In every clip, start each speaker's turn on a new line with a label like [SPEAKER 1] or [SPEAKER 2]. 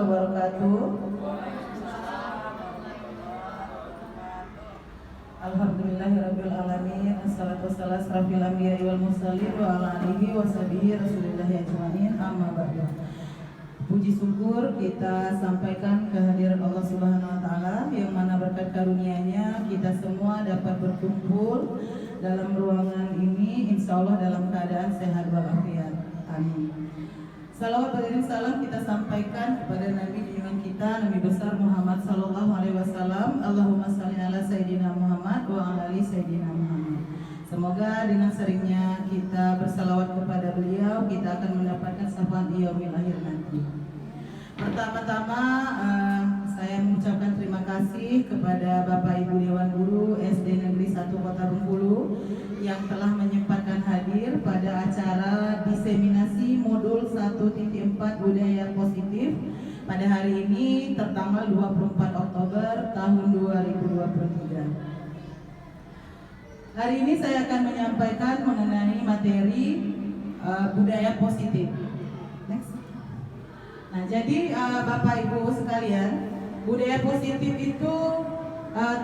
[SPEAKER 1] wabarakatuh. Alhamdulillahirabbil alamin. Assalatu wassalamu ala asrofil anbiya'i wal mursalin wa ala alihi wa sahbihi rasulillahi ajmain. Amma ba'du. Puji syukur kita sampaikan kehadiran Allah Subhanahu wa taala yang mana berkat karunia-Nya kita semua dapat berkumpul dalam ruangan ini insyaallah dalam keadaan sehat walafiat. Amin. Salawat beriring salam kita sampaikan kepada Nabi junjungan kita Nabi besar Muhammad sallallahu alaihi wasallam. Allahumma shalli ala sayyidina Muhammad wa ala ali sayyidina Muhammad. Semoga dengan seringnya kita bersalawat kepada beliau kita akan mendapatkan syafaat di yaumil akhir nanti. Pertama-tama saya mengucapkan terima kasih kepada Bapak Ibu Dewan Guru SD Negeri 1 Kota Bengkulu yang telah menyempatkan hadir pada acara diseminasi modul 1.4 budaya positif pada hari ini tertanggal 24 Oktober tahun 2023. Hari ini saya akan menyampaikan mengenai materi budaya positif. Next. Nah, jadi Bapak Ibu sekalian, budaya positif itu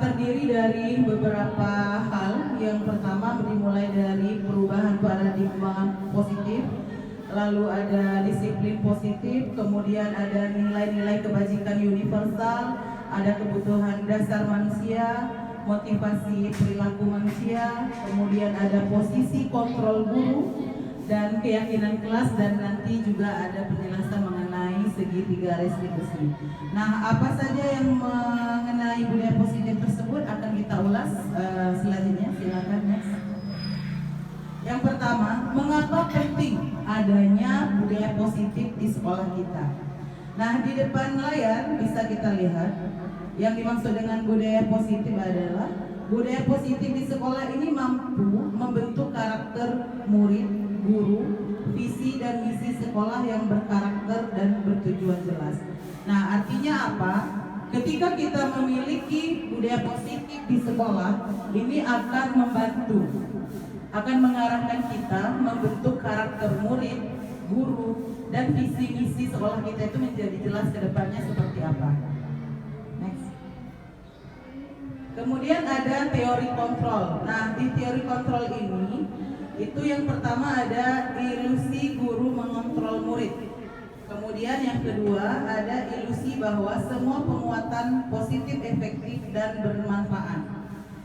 [SPEAKER 1] terdiri dari beberapa hal. Yang pertama dimulai dari perubahan paradigma positif, lalu ada disiplin positif, kemudian ada nilai-nilai kebajikan universal, ada kebutuhan dasar manusia, motivasi perilaku manusia, kemudian ada posisi kontrol guru dan keyakinan kelas, dan nanti juga ada penjelasan mengenai segitiga restitusi. Nah, apa saja yang mengenai budaya positif tersebut akan kita ulas selanjutnya. Silakan next. Yang pertama, mengapa penting adanya budaya positif di sekolah kita? Nah, di depan layar bisa kita lihat yang dimaksud dengan budaya positif adalah budaya positif di sekolah ini mampu membentuk karakter murid, guru, visi dan misi sekolah yang berkarakter dan bertujuan jelas. Nah, artinya apa? Ketika kita memiliki budaya positif di sekolah, ini akan membantu, akan mengarahkan kita membentuk karakter murid, guru, dan visi misi sekolah kita itu menjadi jelas ke depannya seperti apa. Next. Kemudian ada teori kontrol. Nah, di teori kontrol ini itu yang pertama ada ilusi guru mengontrol murid. Kemudian yang kedua ada ilusi bahwa semua penguatan positif efektif dan bermanfaat.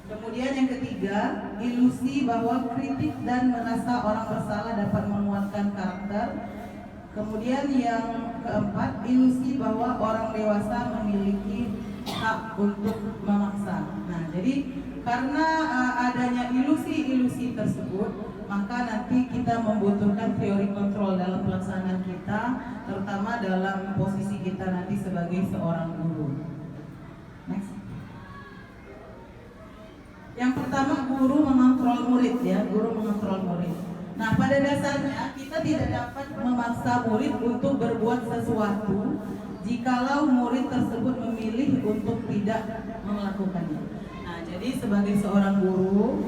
[SPEAKER 1] Kemudian yang ketiga, ilusi bahwa kritik dan merasa orang bersalah dapat menguatkan karakter. Kemudian yang keempat, ilusi bahwa orang dewasa memiliki hak untuk memaksa. Nah, jadi karena adanya ilusi-ilusi tersebut, maka nanti kita membutuhkan teori kontrol dalam pelaksanaan kita, terutama dalam posisi kita nanti sebagai seorang guru. Next. Yang pertama, guru mengontrol murid ya, guru mengontrol murid. Nah, pada dasarnya kita tidak dapat memaksa murid untuk berbuat sesuatu jikalau murid tersebut memilih untuk tidak melakukannya. Nah, jadi sebagai seorang guru,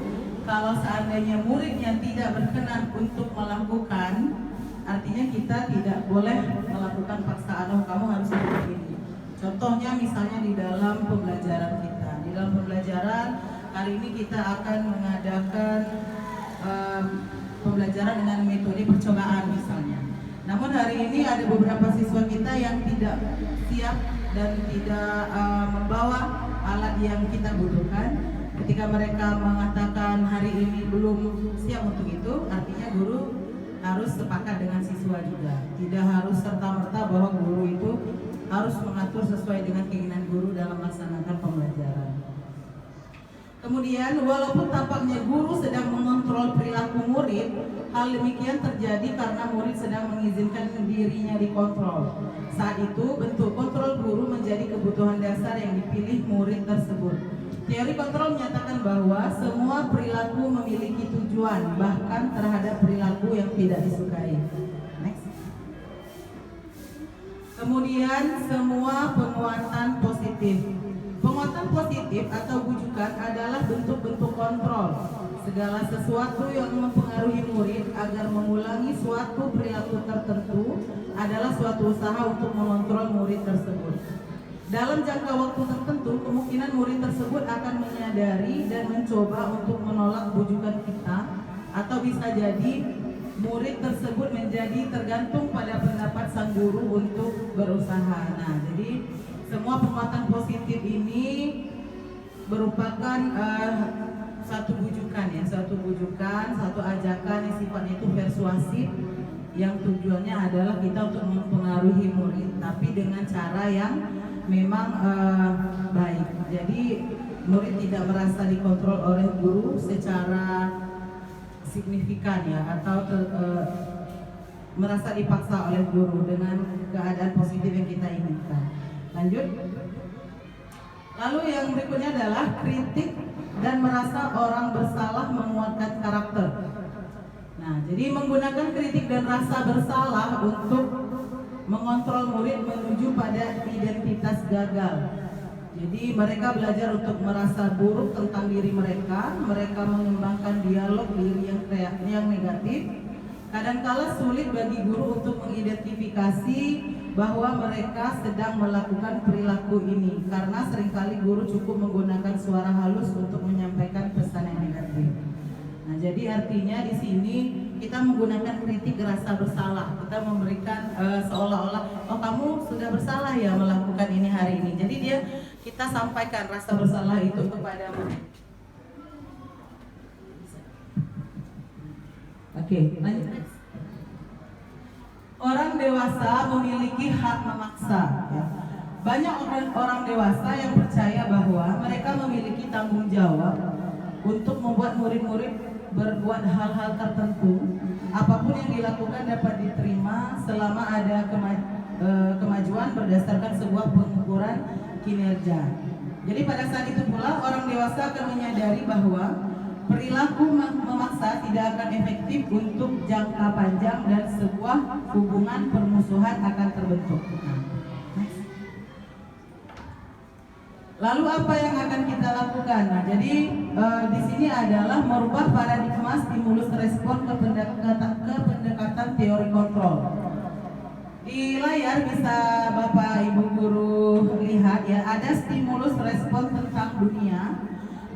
[SPEAKER 1] kalau seandainya muridnya tidak berkenan untuk melakukan, artinya kita tidak boleh melakukan paksaan, oh kamu harus seperti ini. Contohnya misalnya di dalam pembelajaran kita. Di dalam pembelajaran kali ini kita akan mengadakan pembelajaran dengan metode percobaan misalnya. Namun hari ini ada beberapa siswa kita yang tidak siap dan tidak membawa alat yang kita butuhkan. Ketika mereka mengatakan hari ini belum siap untuk itu, artinya guru harus sepakat dengan siswa juga. Tidak harus serta-merta bahwa guru itu harus mengatur sesuai dengan keinginan guru dalam melaksanakan pembelajaran. Kemudian, walaupun tampaknya guru sedang mengontrol perilaku murid, hal demikian terjadi karena murid sedang mengizinkan dirinya dikontrol. Saat itu, bentuk kontrol guru menjadi kebutuhan dasar yang dipilih murid tersebut. Teori kontrol menyatakan bahwa semua perilaku memiliki tujuan, bahkan terhadap perilaku yang tidak disukai. Next. Kemudian, semua penguatan positif. Penguatan positif atau bujukan adalah bentuk-bentuk kontrol. segala sesuatu yang mempengaruhi murid agar mengulangi suatu perilaku tertentu adalah suatu usaha untuk mengontrol murid tersebut. Dalam jangka waktu tertentu, kemungkinan murid tersebut akan menyadari dan mencoba untuk menolak bujukan kita, atau bisa jadi murid tersebut menjadi tergantung pada pendapat sang guru untuk berusaha. Nah, jadi semua penguatan positif ini merupakan satu bujukan ya, satu ajakan yang sifatnya itu persuasif, yang tujuannya adalah kita untuk mempengaruhi murid, tapi dengan cara yang memang baik. Jadi murid tidak merasa dikontrol oleh guru secara signifikan ya, atau merasa dipaksa oleh guru dengan keadaan positif yang kita inginkan. Lanjut. Lalu yang berikutnya adalah kritik dan merasa orang bersalah menguatkan karakter. Nah, jadi menggunakan kritik dan rasa bersalah untuk mengontrol murid menuju pada identitas gagal. Jadi mereka belajar untuk merasa buruk tentang diri mereka mengembangkan dialog diri yang negatif. Kadangkala sulit bagi guru untuk mengidentifikasi bahwa mereka sedang melakukan perilaku ini, karena seringkali guru cukup menggunakan suara halus untuk menyampaikan pesan yang negatif. Nah, jadi artinya di sini kita menggunakan kritik rasa bersalah. Kita memberikan seolah-olah, oh kamu sudah bersalah ya melakukan ini hari ini. Jadi kita sampaikan rasa bersalah itu kepada murid. Oke, lanjut. Orang dewasa memiliki hak memaksa. Ya. Banyak orang dewasa yang percaya bahwa mereka memiliki tanggung jawab untuk membuat murid-murid berbuat hal-hal tertentu. Apapun yang dilakukan dapat diterima selama ada kemajuan berdasarkan sebuah pengukuran kinerja. Jadi pada saat itu pula orang dewasa akan menyadari bahwa perilaku memaksa tidak akan efektif untuk jangka panjang dan sebuah hubungan permusuhan akan terbentuk. Lalu apa yang akan kita lakukan? Nah, jadi di sini adalah merubah paradigma stimulus respon ke pendekatan teori kontrol. Di layar bisa Bapak Ibu guru lihat ya, ada stimulus respon tentang dunia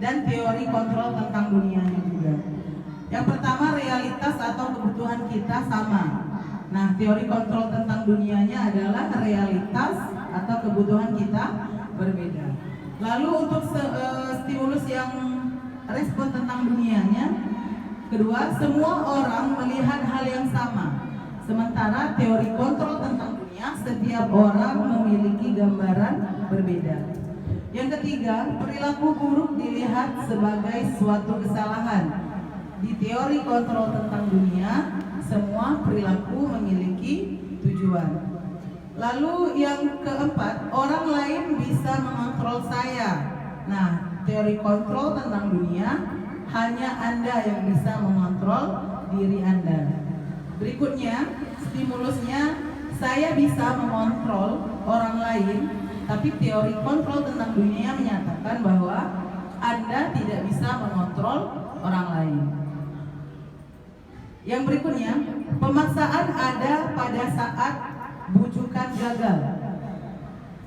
[SPEAKER 1] dan teori kontrol tentang dunianya juga. Yang pertama, realitas atau kebutuhan kita sama. Nah, teori kontrol tentang dunianya adalah realitas atau kebutuhan kita berbeda. Lalu untuk stimulus yang respon tentang dunianya, kedua, semua orang melihat hal yang sama. Sementara teori kontrol tentang dunia, setiap orang memiliki gambaran berbeda. Yang ketiga, perilaku buruk dilihat sebagai suatu kesalahan. Di teori kontrol tentang dunia, semua perilaku memiliki tujuan. Lalu yang keempat, orang lain bisa mengontrol saya. Nah, teori kontrol tentang dunia, hanya Anda yang bisa mengontrol diri Anda. Berikutnya, stimulusnya, saya bisa mengontrol orang lain. Tapi teori kontrol tentang dunia menyatakan bahwa Anda tidak bisa mengontrol orang lain. Yang berikutnya, pemaksaan ada pada saat bujukan gagal.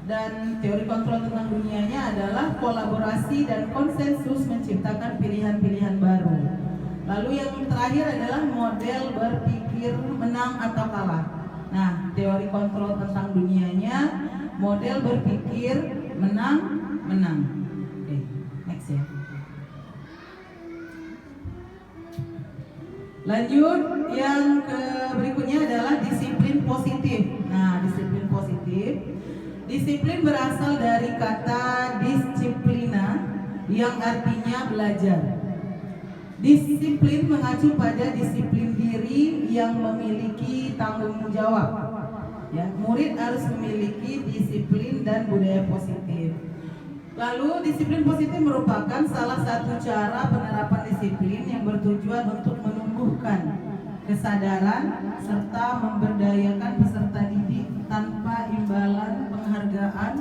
[SPEAKER 1] Dan teori kontrol tentang dunianya adalah kolaborasi dan konsensus menciptakan pilihan-pilihan baru. Lalu yang terakhir adalah model berpikir menang atau kalah. Nah, teori kontrol tentang dunianya, model berpikir menang. Oke, next ya. Lanjut, yang berikutnya adalah disiplin positif. Nah, disiplin positif, disiplin berasal dari kata disiplina yang artinya belajar. Disiplin mengacu pada disiplin diri yang memiliki tanggung jawab. Ya, murid harus memiliki disiplin dan budaya positif. Lalu disiplin positif merupakan salah satu cara penerapan disiplin yang bertujuan untuk menumbuhkan kesadaran serta memberdayakan peserta didik tanpa imbalan penghargaan,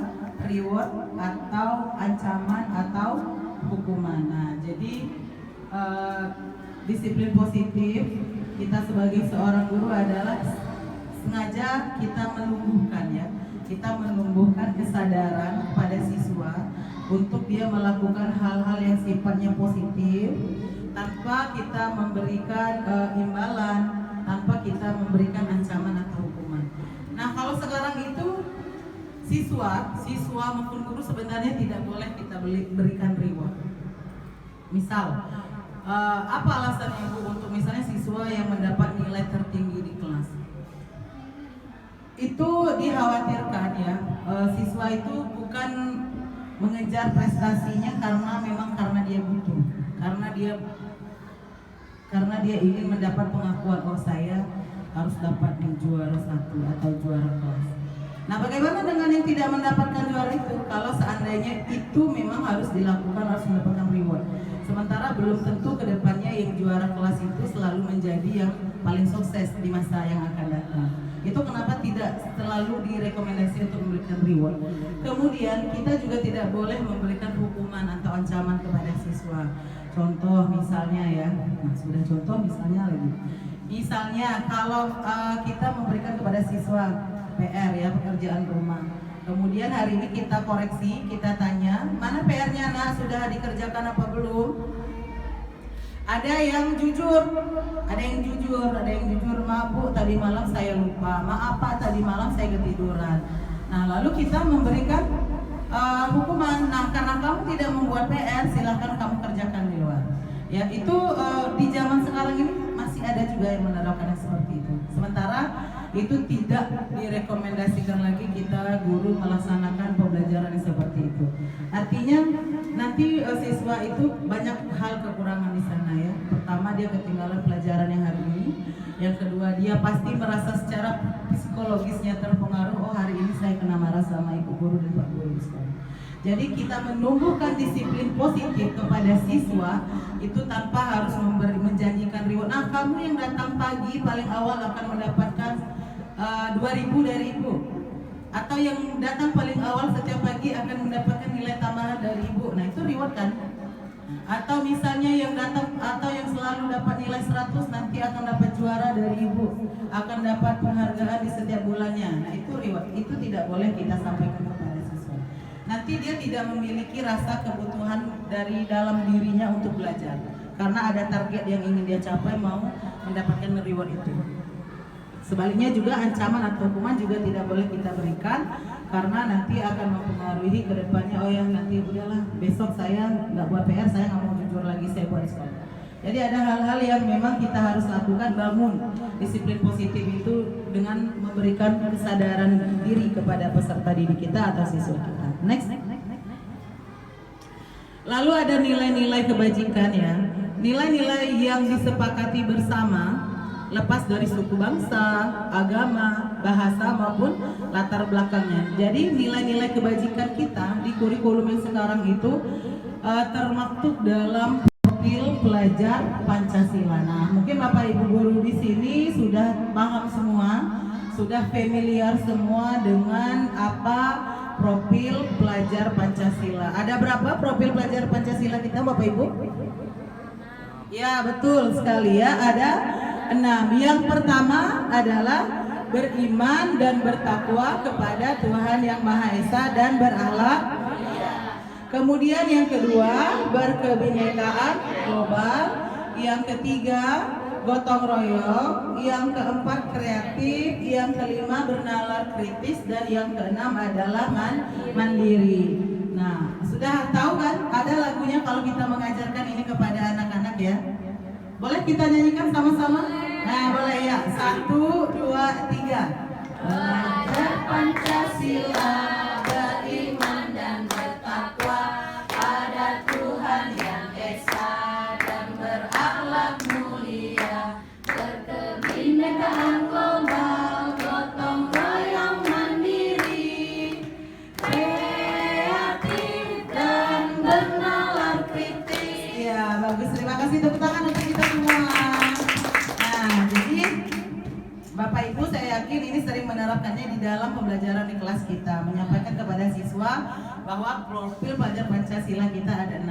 [SPEAKER 1] reward atau ancaman atau hukuman. Nah, jadi uh, disiplin positif kita sebagai seorang guru adalah sengaja kita menumbuhkan ya, kita menumbuhkan kesadaran pada siswa untuk dia melakukan hal-hal yang sifatnya positif tanpa kita memberikan imbalan, tanpa kita memberikan ancaman atau hukuman. Nah, kalau sekarang itu siswa maupun guru sebenarnya tidak boleh kita berikan reward. Misal, apa alasannya Bu untuk misalnya siswa yang mendapat nilai tertinggi di kelas? Itu dikhawatirkan ya, siswa itu bukan mengejar prestasinya karena dia butuh, karena dia ingin mendapat pengakuan, oh saya harus dapat di juara 1 atau juara kelas. Nah, bagaimana dengan yang tidak mendapatkan juara itu? Kalau seandainya itu memang harus dilakukan, harus mendapatkan reward. Sementara belum tentu kedepannya yang juara kelas itu selalu menjadi yang paling sukses di masa yang akan datang. Itu kenapa tidak selalu direkomendasi untuk memberikan reward. Kemudian kita juga tidak boleh memberikan hukuman atau ancaman kepada siswa. Contoh misalnya ya, nah sudah contoh misalnya lagi. Misalnya kalau kita memberikan kepada siswa PR ya, pekerjaan rumah. Kemudian hari ini kita koreksi, kita tanya, mana PR-nya nak, sudah dikerjakan apa belum? Ada yang jujur, maaf Bu, tadi malam saya lupa, maaf Pak, tadi malam saya ketiduran. Nah, lalu kita memberikan hukuman. Nah, karena kamu tidak membuat PR, silahkan kamu kerjakan di luar. Ya, itu di zaman sekarang ini masih ada juga yang menerapkan yang seperti itu. Sementara itu tidak direkomendasikan lagi kita guru melaksanakan pembelajaran yang seperti itu. Artinya nanti siswa itu banyak hal kekurangan di sana ya. Pertama, dia ketinggalan pelajaran yang hari ini. Yang kedua, dia pasti merasa secara psikologisnya terpengaruh, oh hari ini saya kena marah sama ibu guru dan pak guru di sekolah. Jadi kita menumbuhkan disiplin positif kepada siswa itu tanpa harus menjanjikan reward. Nah, kamu yang datang pagi paling awal akan mendapatkan 2.000 dari ibu, atau yang datang paling awal setiap pagi akan mendapatkan nilai tambahan dari ibu. Nah, itu reward kan? Atau misalnya yang datang atau yang selalu dapat nilai 100 nanti akan dapat juara dari ibu, akan dapat penghargaan di setiap bulannya. Nah, itu reward. Itu tidak boleh kita sampaikan kepada siswa. Nanti dia tidak memiliki rasa kebutuhan dari dalam dirinya untuk belajar, karena ada target yang ingin dia capai, mau mendapatkan reward itu. Sebaliknya juga ancaman atau hukuman juga tidak boleh kita berikan, karena nanti akan mempengaruhi ke depannya, oh ya nanti udahlah besok saya nggak buat PR, saya nggak mau jujur lagi, saya buat di sekolah. Jadi ada hal-hal yang memang kita harus lakukan, bangun disiplin positif itu dengan memberikan kesadaran diri kepada peserta didik kita atau siswa kita. Next. Lalu ada nilai-nilai kebajikan ya, nilai-nilai yang disepakati bersama lepas dari suku bangsa, agama, bahasa maupun latar belakangnya. Jadi nilai-nilai kebajikan kita di kurikulum yang sekarang itu termaktub dalam profil pelajar Pancasila. Nah, mungkin Bapak Ibu guru di sini sudah paham semua, sudah familiar semua dengan apa profil pelajar Pancasila. Ada berapa profil pelajar Pancasila kita Bapak Ibu? Ya, betul sekali ya, ada 6. Yang pertama adalah beriman dan bertakwa kepada Tuhan Yang Maha Esa dan berakhlak. Kemudian yang kedua, berkebinekaan global. Yang ketiga, gotong royong. Yang keempat, kreatif. Yang kelima, bernalar kritis. Dan yang keenam adalah mandiri. Nah, sudah tahu kan ada lagunya kalau kita mengajarkan ini kepada anak-anak ya. Boleh kita nyanyikan sama-sama? Nah, boleh ya. 1, 2, 3. Belajar Pancasila, beriman dan bertakwa pada Tuhan Yang Esa dan berakhlak mulia, berkebinekaan global, gotong royong mandiri, kreatif dan bernalar kritis. Ya, bagus. Terima kasih, tepuk tangan untuk kita semua. Nah, jadi Bapak Ibu saya yakin ini sering menerapkannya di dalam pembelajaran di kelas kita, menyampaikan kepada siswa bahwa profil pelajar Pancasila kita ada 6.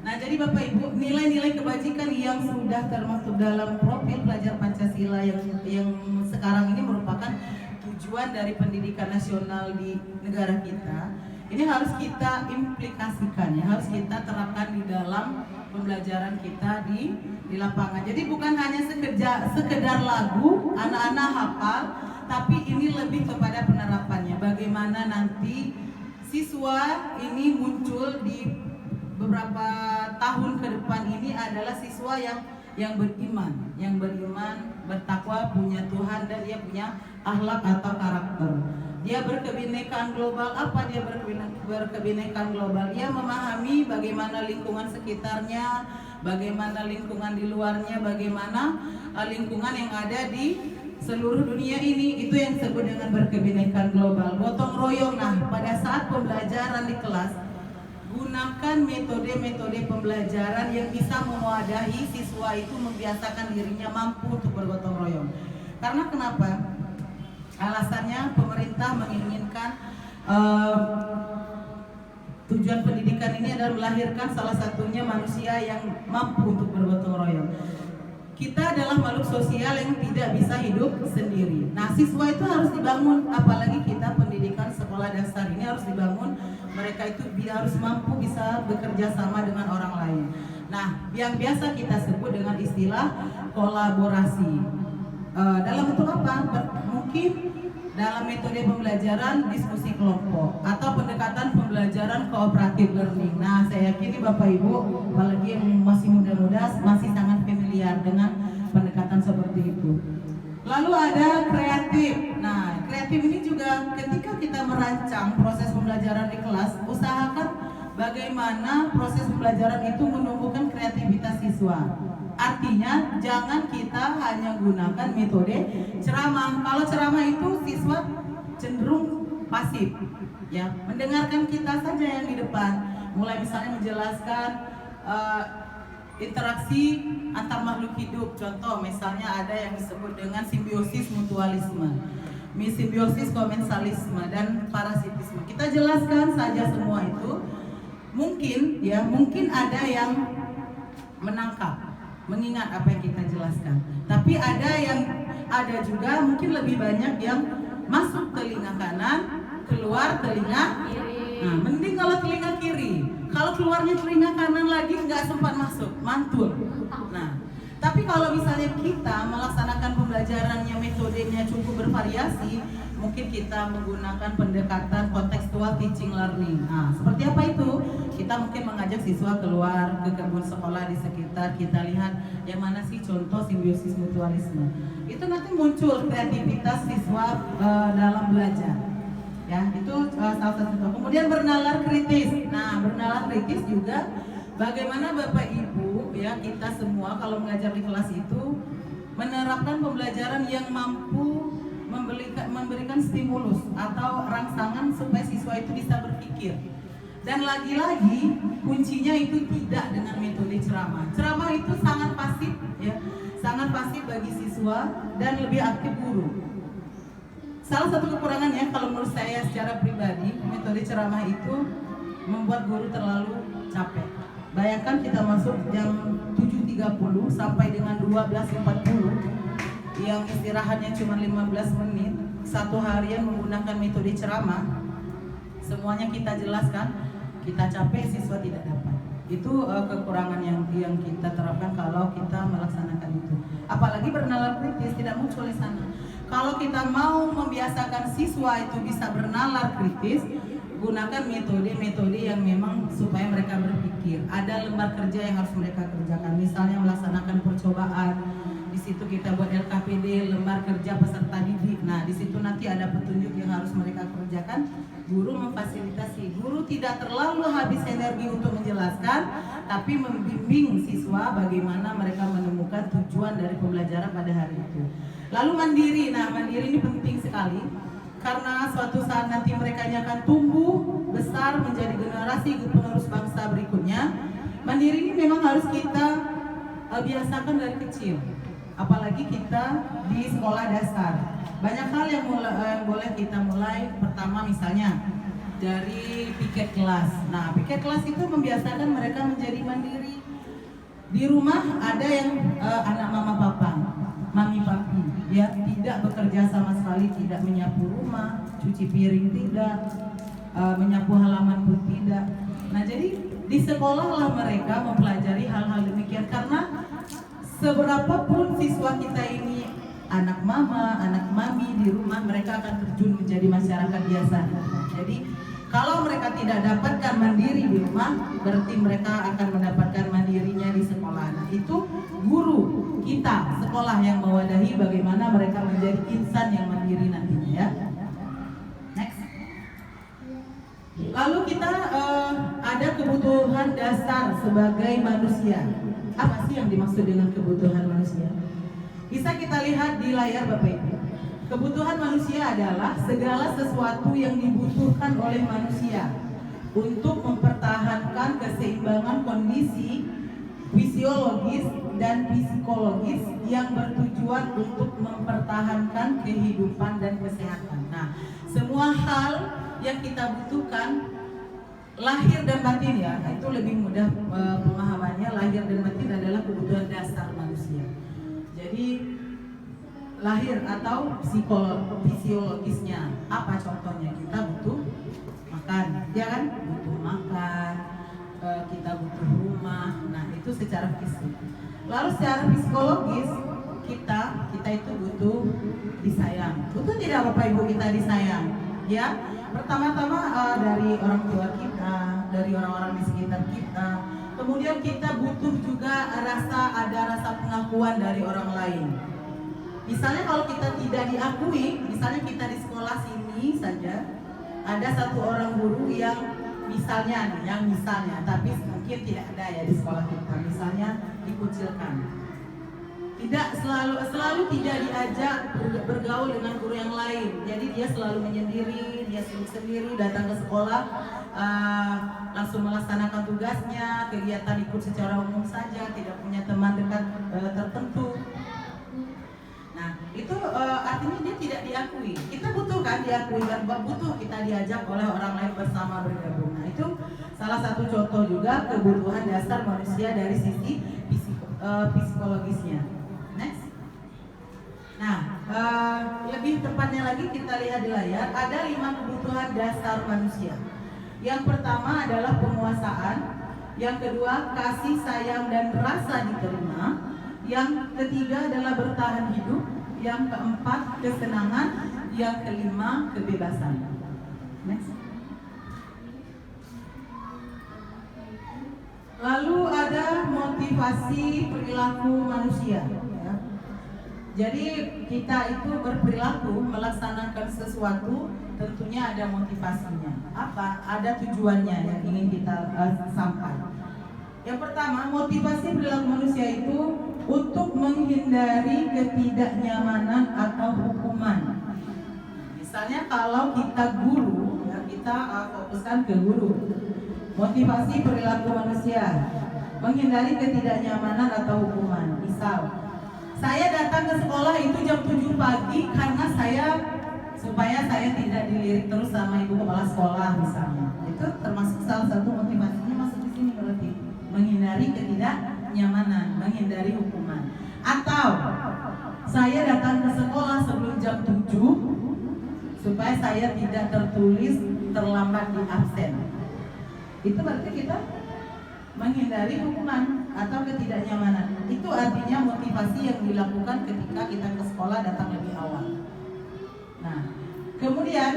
[SPEAKER 1] Nah, jadi Bapak Ibu, nilai-nilai kebajikan yang sudah termasuk dalam profil pelajar Pancasila yang sekarang ini merupakan tujuan dari pendidikan nasional di negara kita, ini harus kita implikasikan ya, harus kita terapkan di dalam pembelajaran kita di lapangan. Jadi bukan hanya sekedar lagu, anak-anak hafal, tapi ini lebih kepada penerapannya. Bagaimana nanti siswa ini muncul di beberapa tahun ke depan ini adalah siswa yang beriman, bertakwa, punya Tuhan, dan dia punya akhlak atau karakter. Dia berkebinekaan global. Apa dia berkebinekaan global? Dia memahami bagaimana lingkungan sekitarnya, bagaimana lingkungan di luarnya, bagaimana lingkungan yang ada di seluruh dunia ini. Itu yang disebut dengan berkebinekaan global. Gotong royong. Nah, pada saat pembelajaran di kelas, gunakan metode-metode pembelajaran yang bisa mewadahi siswa itu, membiasakan dirinya mampu untuk bergotong royong. Karena kenapa? Alasannya pemerintah menginginkan tujuan pendidikan ini adalah melahirkan salah satunya manusia yang mampu untuk bergotong royong. Kita adalah makhluk sosial yang tidak bisa hidup sendiri. Nah, siswa itu harus dibangun, apalagi kita pendidikan sekolah dasar ini harus dibangun. Mereka itu harus mampu bisa bekerja sama dengan orang lain. Nah, yang biasa kita sebut dengan istilah kolaborasi. Dalam bentuk apa? Mungkin dalam metode pembelajaran diskusi kelompok atau pendekatan pembelajaran cooperative learning. Nah, saya yakini Bapak Ibu, apalagi yang masih muda-muda, masih sangat familiar dengan pendekatan seperti itu. Lalu ada kreatif. Nah, kreatif ini juga ketika kita merancang proses pembelajaran di kelas, usahakan bagaimana proses pembelajaran itu menumbuhkan kreativitas siswa. Artinya jangan kita hanya gunakan metode ceramah. Kalau ceramah itu siswa cenderung pasif, ya, mendengarkan kita saja yang di depan. Mulai misalnya menjelaskan interaksi antar makhluk hidup. Contoh misalnya ada yang disebut dengan simbiosis mutualisme, simbiosis komensalisme, dan parasitisme. Kita jelaskan saja semua itu. Mungkin ada yang menangkap, mengingat apa yang kita jelaskan. Tapi ada juga mungkin lebih banyak yang masuk telinga kanan, keluar telinga kiri. Nah, mending kalau telinga kiri. Kalau keluarnya telinga kanan lagi nggak sempat masuk, mantul. Nah, tapi kalau misalnya kita melaksanakan pembelajarannya metodenya cukup bervariasi, mungkin kita menggunakan pendekatan kontekstual teaching learning. Nah, seperti apa itu? Kita mungkin mengajak siswa keluar ke kebun sekolah di sekitar, kita lihat yang mana sih contoh simbiosis mutualisme. Itu nanti muncul kreativitas siswa dalam belajar. Ya, itu salah satu. Kemudian bernalar kritis. Nah, bernalar kritis juga bagaimana Bapak Ibu, ya, kita semua kalau mengajar di kelas itu menerapkan pembelajaran yang mampu memberikan stimulus atau rangsangan supaya siswa itu bisa berpikir. Dan lagi-lagi kuncinya itu tidak dengan metode ceramah. Ceramah itu sangat pasif, ya, sangat pasif bagi siswa dan lebih aktif guru. Salah satu kekurangannya kalau menurut saya secara pribadi, metode ceramah itu membuat guru terlalu capek. Bayangkan kita masuk jam 7.30 sampai dengan 12.40 yang istirahatnya cuma 15 menit, satu harian menggunakan metode ceramah, semuanya kita jelaskan, kita capek, siswa tidak dapat. Itu kekurangan yang kita terapkan kalau kita melaksanakan itu. Apalagi bernalar kritis tidak muncul di sana. Kalau kita mau membiasakan siswa itu bisa bernalar kritis, gunakan metode-metode yang memang supaya mereka berpikir. Ada lembar kerja yang harus mereka kerjakan, misalnya melaksanakan percobaan. Di situ kita buat LKPD, lembar kerja peserta didik. Nah, di situ nanti ada petunjuk yang harus mereka kerjakan. Guru memfasilitasi. Guru tidak terlalu habis energi untuk menjelaskan, tapi membimbing siswa bagaimana mereka menemukan tujuan dari pembelajaran pada hari itu. Lalu mandiri. Nah, mandiri ini penting sekali karena suatu saat nanti mereka akan tumbuh besar menjadi generasi penerus bangsa berikutnya. Mandiri ini memang harus kita biasakan dari kecil. apalagi kita di sekolah dasar. Banyak hal yang boleh kita mulai. Pertama misalnya dari piket kelas. Nah, piket kelas itu membiasakan mereka menjadi mandiri. Di rumah ada yang anak mama papa, mami papi, ya tidak bekerja sama sekali, tidak menyapu rumah, cuci piring tidak, menyapu halaman pun tidak. Nah, jadi di sekolahlah mereka mempelajari hal-hal demikian, karena seberapapun siswa kita ini anak mama, anak mami di rumah, mereka akan terjun menjadi masyarakat biasa. Jadi kalau mereka tidak dapatkan mandiri di rumah, berarti mereka akan mendapatkan mandirinya di sekolah. Nah, itu guru kita sekolah yang mewadahi bagaimana mereka menjadi insan yang mandiri nantinya, ya. Next. Lalu kita ada kebutuhan dasar sebagai manusia. Apa sih yang dimaksud dengan kebutuhan manusia? Bisa kita lihat di layar Bapak Ibu. Kebutuhan manusia adalah segala sesuatu yang dibutuhkan oleh manusia untuk mempertahankan keseimbangan kondisi fisiologis dan psikologis yang bertujuan untuk mempertahankan kehidupan dan kesehatan. Nah, semua hal yang kita butuhkan, lahir dan batin, ya, itu lebih mudah pemahamannya. Lahir dan batin adalah kebutuhan dasar manusia. Jadi lahir atau fisiologisnya apa contohnya? Kita butuh makan, ya kan? Butuh makan, kita butuh rumah. Nah, itu secara fisik. Lalu secara psikologis kita itu butuh disayang. Butuh tidak Bapak Ibu kita disayang? Ya, pertama-tama dari orang tua kita, dari orang-orang di sekitar kita. Kemudian kita butuh juga ada rasa pengakuan dari orang lain. Misalnya kalau kita tidak diakui, misalnya kita di sekolah sini saja ada satu orang guru yang misalnya, tapi mungkin tidak ada ya di sekolah kita, misalnya dikucilkan. Tidak selalu tidak diajak bergaul dengan guru yang lain. Jadi dia selalu menyendiri, dia sendiri datang ke sekolah, langsung melaksanakan tugasnya, kegiatan ikut secara umum saja, tidak punya teman dekat tertentu. Nah, itu artinya dia tidak diakui. Kita butuh kan diakui, dan butuh kita diajak oleh orang lain bersama bergabung. Nah, itu salah satu contoh juga kebutuhan dasar manusia dari sisi psikologisnya. Next. Nah, lebih tepatnya lagi kita lihat di layar, ada 5 kebutuhan dasar manusia. Yang pertama adalah penguasaan, yang kedua kasih sayang dan rasa diterima, yang ketiga adalah bertahan hidup, yang keempat kesenangan, yang kelima kebebasan. Next. Lalu ada motivasi perilaku manusia, ya. Jadi kita itu berperilaku melaksanakan sesuatu, tentunya ada motivasinya. Apa? Ada tujuannya yang ingin kita sampai. Yang pertama, motivasi perilaku manusia itu untuk menghindari ketidaknyamanan atau hukuman. Misalnya kalau kita guru, ya, kita fokuskan ke guru. Motivasi perilaku manusia menghindari ketidaknyamanan atau hukuman. Misal, saya datang ke sekolah itu jam 7 pagi karena supaya saya tidak dilirik terus sama ibu kepala sekolah misalnya. Itu termasuk salah satu motivasinya, masuk di sini berarti. Menghindari ketidaknyamanan, menghindari hukuman. Atau saya datang ke sekolah sebelum jam 7 supaya saya tidak tertulis terlambat di absen. Itu berarti kita menghindari hukuman atau ketidaknyamanan. Itu artinya motivasi yang dilakukan ketika kita ke sekolah datang lebih awal. Nah, kemudian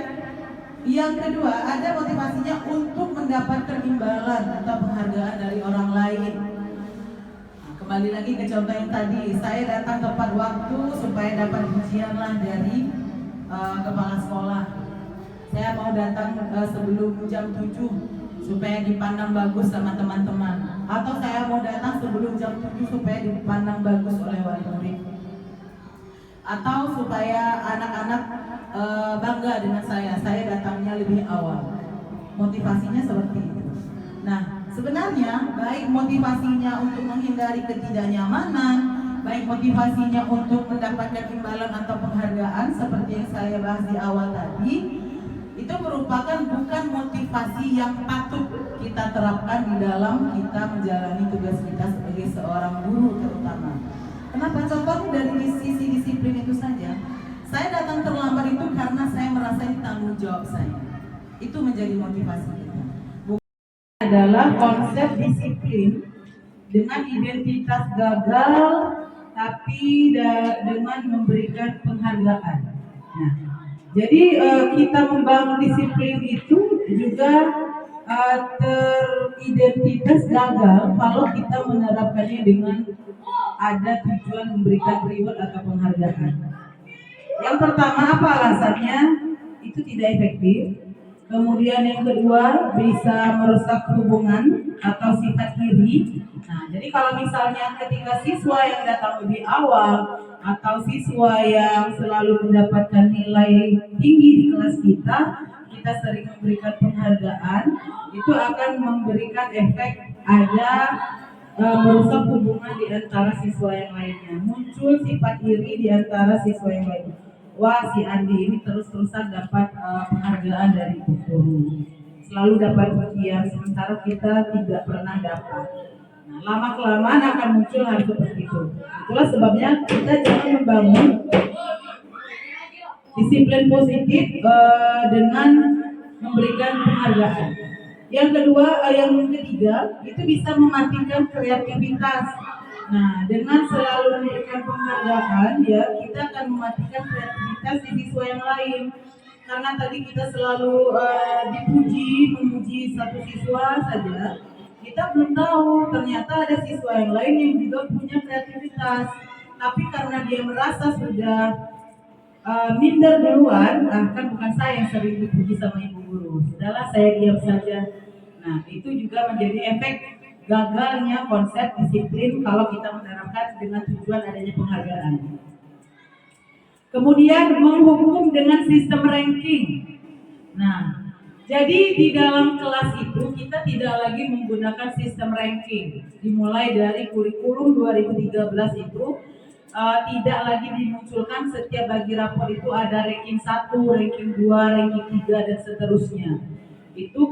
[SPEAKER 1] yang kedua, ada motivasinya untuk mendapatkan imbalan atau penghargaan dari orang lain. Nah, kembali lagi ke contoh yang tadi, saya datang tepat waktu supaya dapat ujianlah dari kepala sekolah. Saya mau datang sebelum jam 7 supaya dipandang bagus sama teman-teman. Atau saya mau datang sebelum jam 7 supaya dipandang bagus oleh wali murid. Atau supaya anak-anak bangga dengan saya datangnya lebih awal. Motivasinya seperti itu. Nah, sebenarnya baik motivasinya untuk menghindari ketidaknyamanan, baik motivasinya untuk mendapatkan imbalan atau penghargaan seperti yang saya bahas di awal tadi, itu merupakan bukan motivasi yang patut kita terapkan di dalam kita menjalani tugas kita sebagai seorang guru terutama. Kenapa? Contohnya dari sisi disiplin itu saja. Saya datang terlambat itu karena saya merasa ini tanggung jawab saya. Itu menjadi motivasi kita. Adalah konsep disiplin dengan identitas gagal tapi dengan memberikan penghargaan. Nah, jadi kita membangun disiplin itu juga teridentitas gagal kalau kita menerapkannya dengan ada tujuan memberikan reward atau penghargaan. Yang pertama, apa alasannya? Itu tidak efektif. Kemudian yang kedua, bisa merusak hubungan atau sifat iri. Nah, jadi kalau misalnya ketika siswa yang datang lebih awal atau siswa yang selalu mendapatkan nilai tinggi di kelas kita sering memberikan penghargaan, itu akan memberikan efek ada merusak hubungan di antara siswa yang lainnya. Muncul sifat iri di antara siswa yang lainnya. Wah, si Andi ini terus-terusan dapat penghargaan dari guru, selalu dapat pujian, sementara kita tidak pernah dapat. Nah, lama-kelamaan akan muncul hal seperti itu. Itulah sebabnya kita jangan membangun disiplin positif dengan memberikan penghargaan. Yang kedua, yang ketiga, itu bisa mematikan kreativitas. Nah, dengan selalu memberikan penghargaan, ya kita akan mematikan kreativitas di siswa yang lain. Karena tadi kita selalu memuji satu siswa saja, kita belum tahu ternyata ada siswa yang lain yang juga punya kreativitas. Tapi karena dia merasa sudah minder duluan, kan bukan saya yang sering dipuji sama ibu guru. Sudahlah, saya diam saja. Nah, itu juga menjadi efek gagalnya konsep disiplin kalau kita menerapkan dengan tujuan adanya penghargaan. Kemudian menghukum dengan sistem ranking. Nah, jadi di dalam kelas itu kita tidak lagi menggunakan sistem ranking. Dimulai dari kurikulum 2013 itu tidak lagi dimunculkan setiap bagi rapor itu ada ranking 1, ranking 2, ranking 3 dan seterusnya. Itu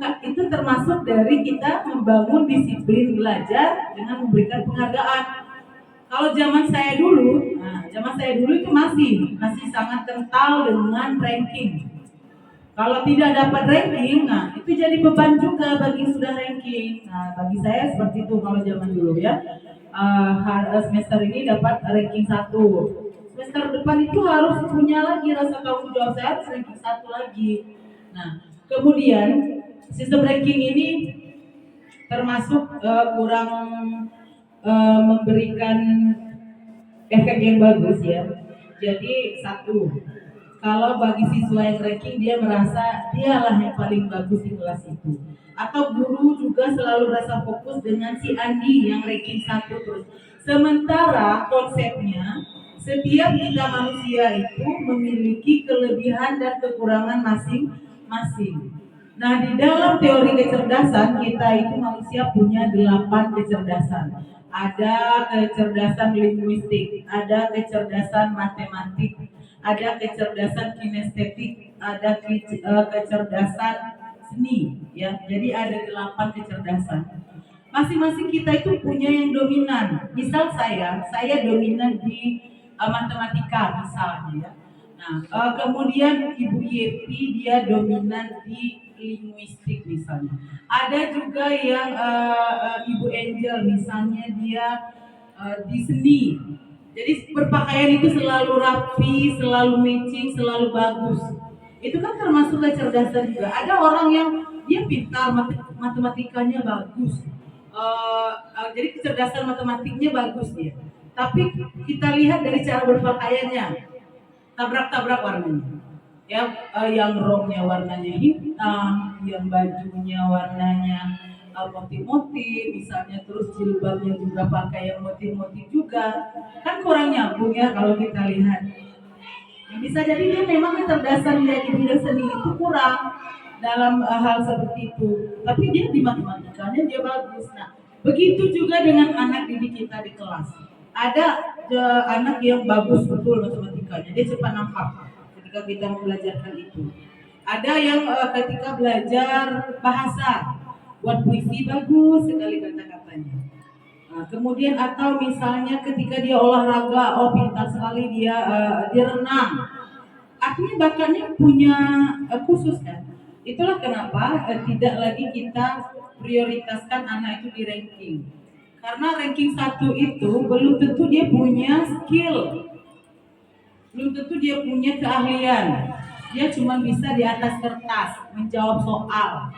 [SPEAKER 1] termasuk dari kita membangun disiplin belajar dengan memberikan penghargaan. Kalau zaman saya dulu itu masih sangat kental dengan ranking. Kalau tidak dapat ranking, nah itu jadi beban juga bagi sudah ranking. Nah, bagi saya seperti itu kalau zaman dulu ya. Semester ini dapat ranking 1. Semester depan itu harus punya lagi rasa tanggung jawab, saya harus ranking 1 lagi. Nah, kemudian sistem ranking ini termasuk kurang memberikan efek yang bagus ya. Jadi satu, kalau bagi siswa yang ranking dia merasa dialah yang paling bagus di kelas itu. Atau guru juga selalu merasa fokus dengan si Andi yang ranking 1 terus. Sementara konsepnya setiap kita manusia itu memiliki kelebihan dan kekurangan masing-masing. Nah, di dalam teori kecerdasan kita itu manusia punya 8 kecerdasan. Ada kecerdasan linguistik, ada kecerdasan matematik, ada kecerdasan kinestetik, ada kecerdasan seni, ya. Jadi ada 8 kecerdasan. Masing-masing kita itu punya yang dominan. Misal saya dominan di matematika misalnya, ya. Nah, kemudian Ibu Yepi dia dominan di linguistik misalnya. Ada juga yang Ibu Angel misalnya dia di seni. Jadi berpakaian itu selalu rapi, selalu matching, selalu bagus. Itu kan termasuk kecerdasan juga. Ada orang yang dia pintar, matematikanya bagus. Jadi kecerdasan matematiknya bagus dia. Tapi kita lihat dari cara berpakaiannya, tabrak-tabrak warnanya. Ya, yang roknya warnanya hitam, yang bajunya warnanya motif-motif misalnya, terus jilbabnya juga pakai yang motif-motif juga, kan kurang nyambung ya kalau kita lihat. Bisa jadi dia memang kecerdasan dia di bidang seni itu kurang dalam hal seperti itu, tapi dia di matematikanya dia bagus. Nah, begitu juga dengan anak didik kita di kelas. Ada anak yang bagus betul matematikanya, dia cepat nangkap ketika kita membelajarkan itu. Ada yang ketika belajar bahasa, buat puisi bagus sekali kata-katanya. Nah, kemudian atau misalnya ketika dia olahraga, oh pintar sekali dia renang. Artinya bakatnya punya khusus kan. Itulah kenapa tidak lagi kita prioritaskan anak itu di ranking. Karena ranking satu itu belum tentu dia punya skill, belum tentu dia punya keahlian. Dia cuma bisa di atas kertas menjawab soal.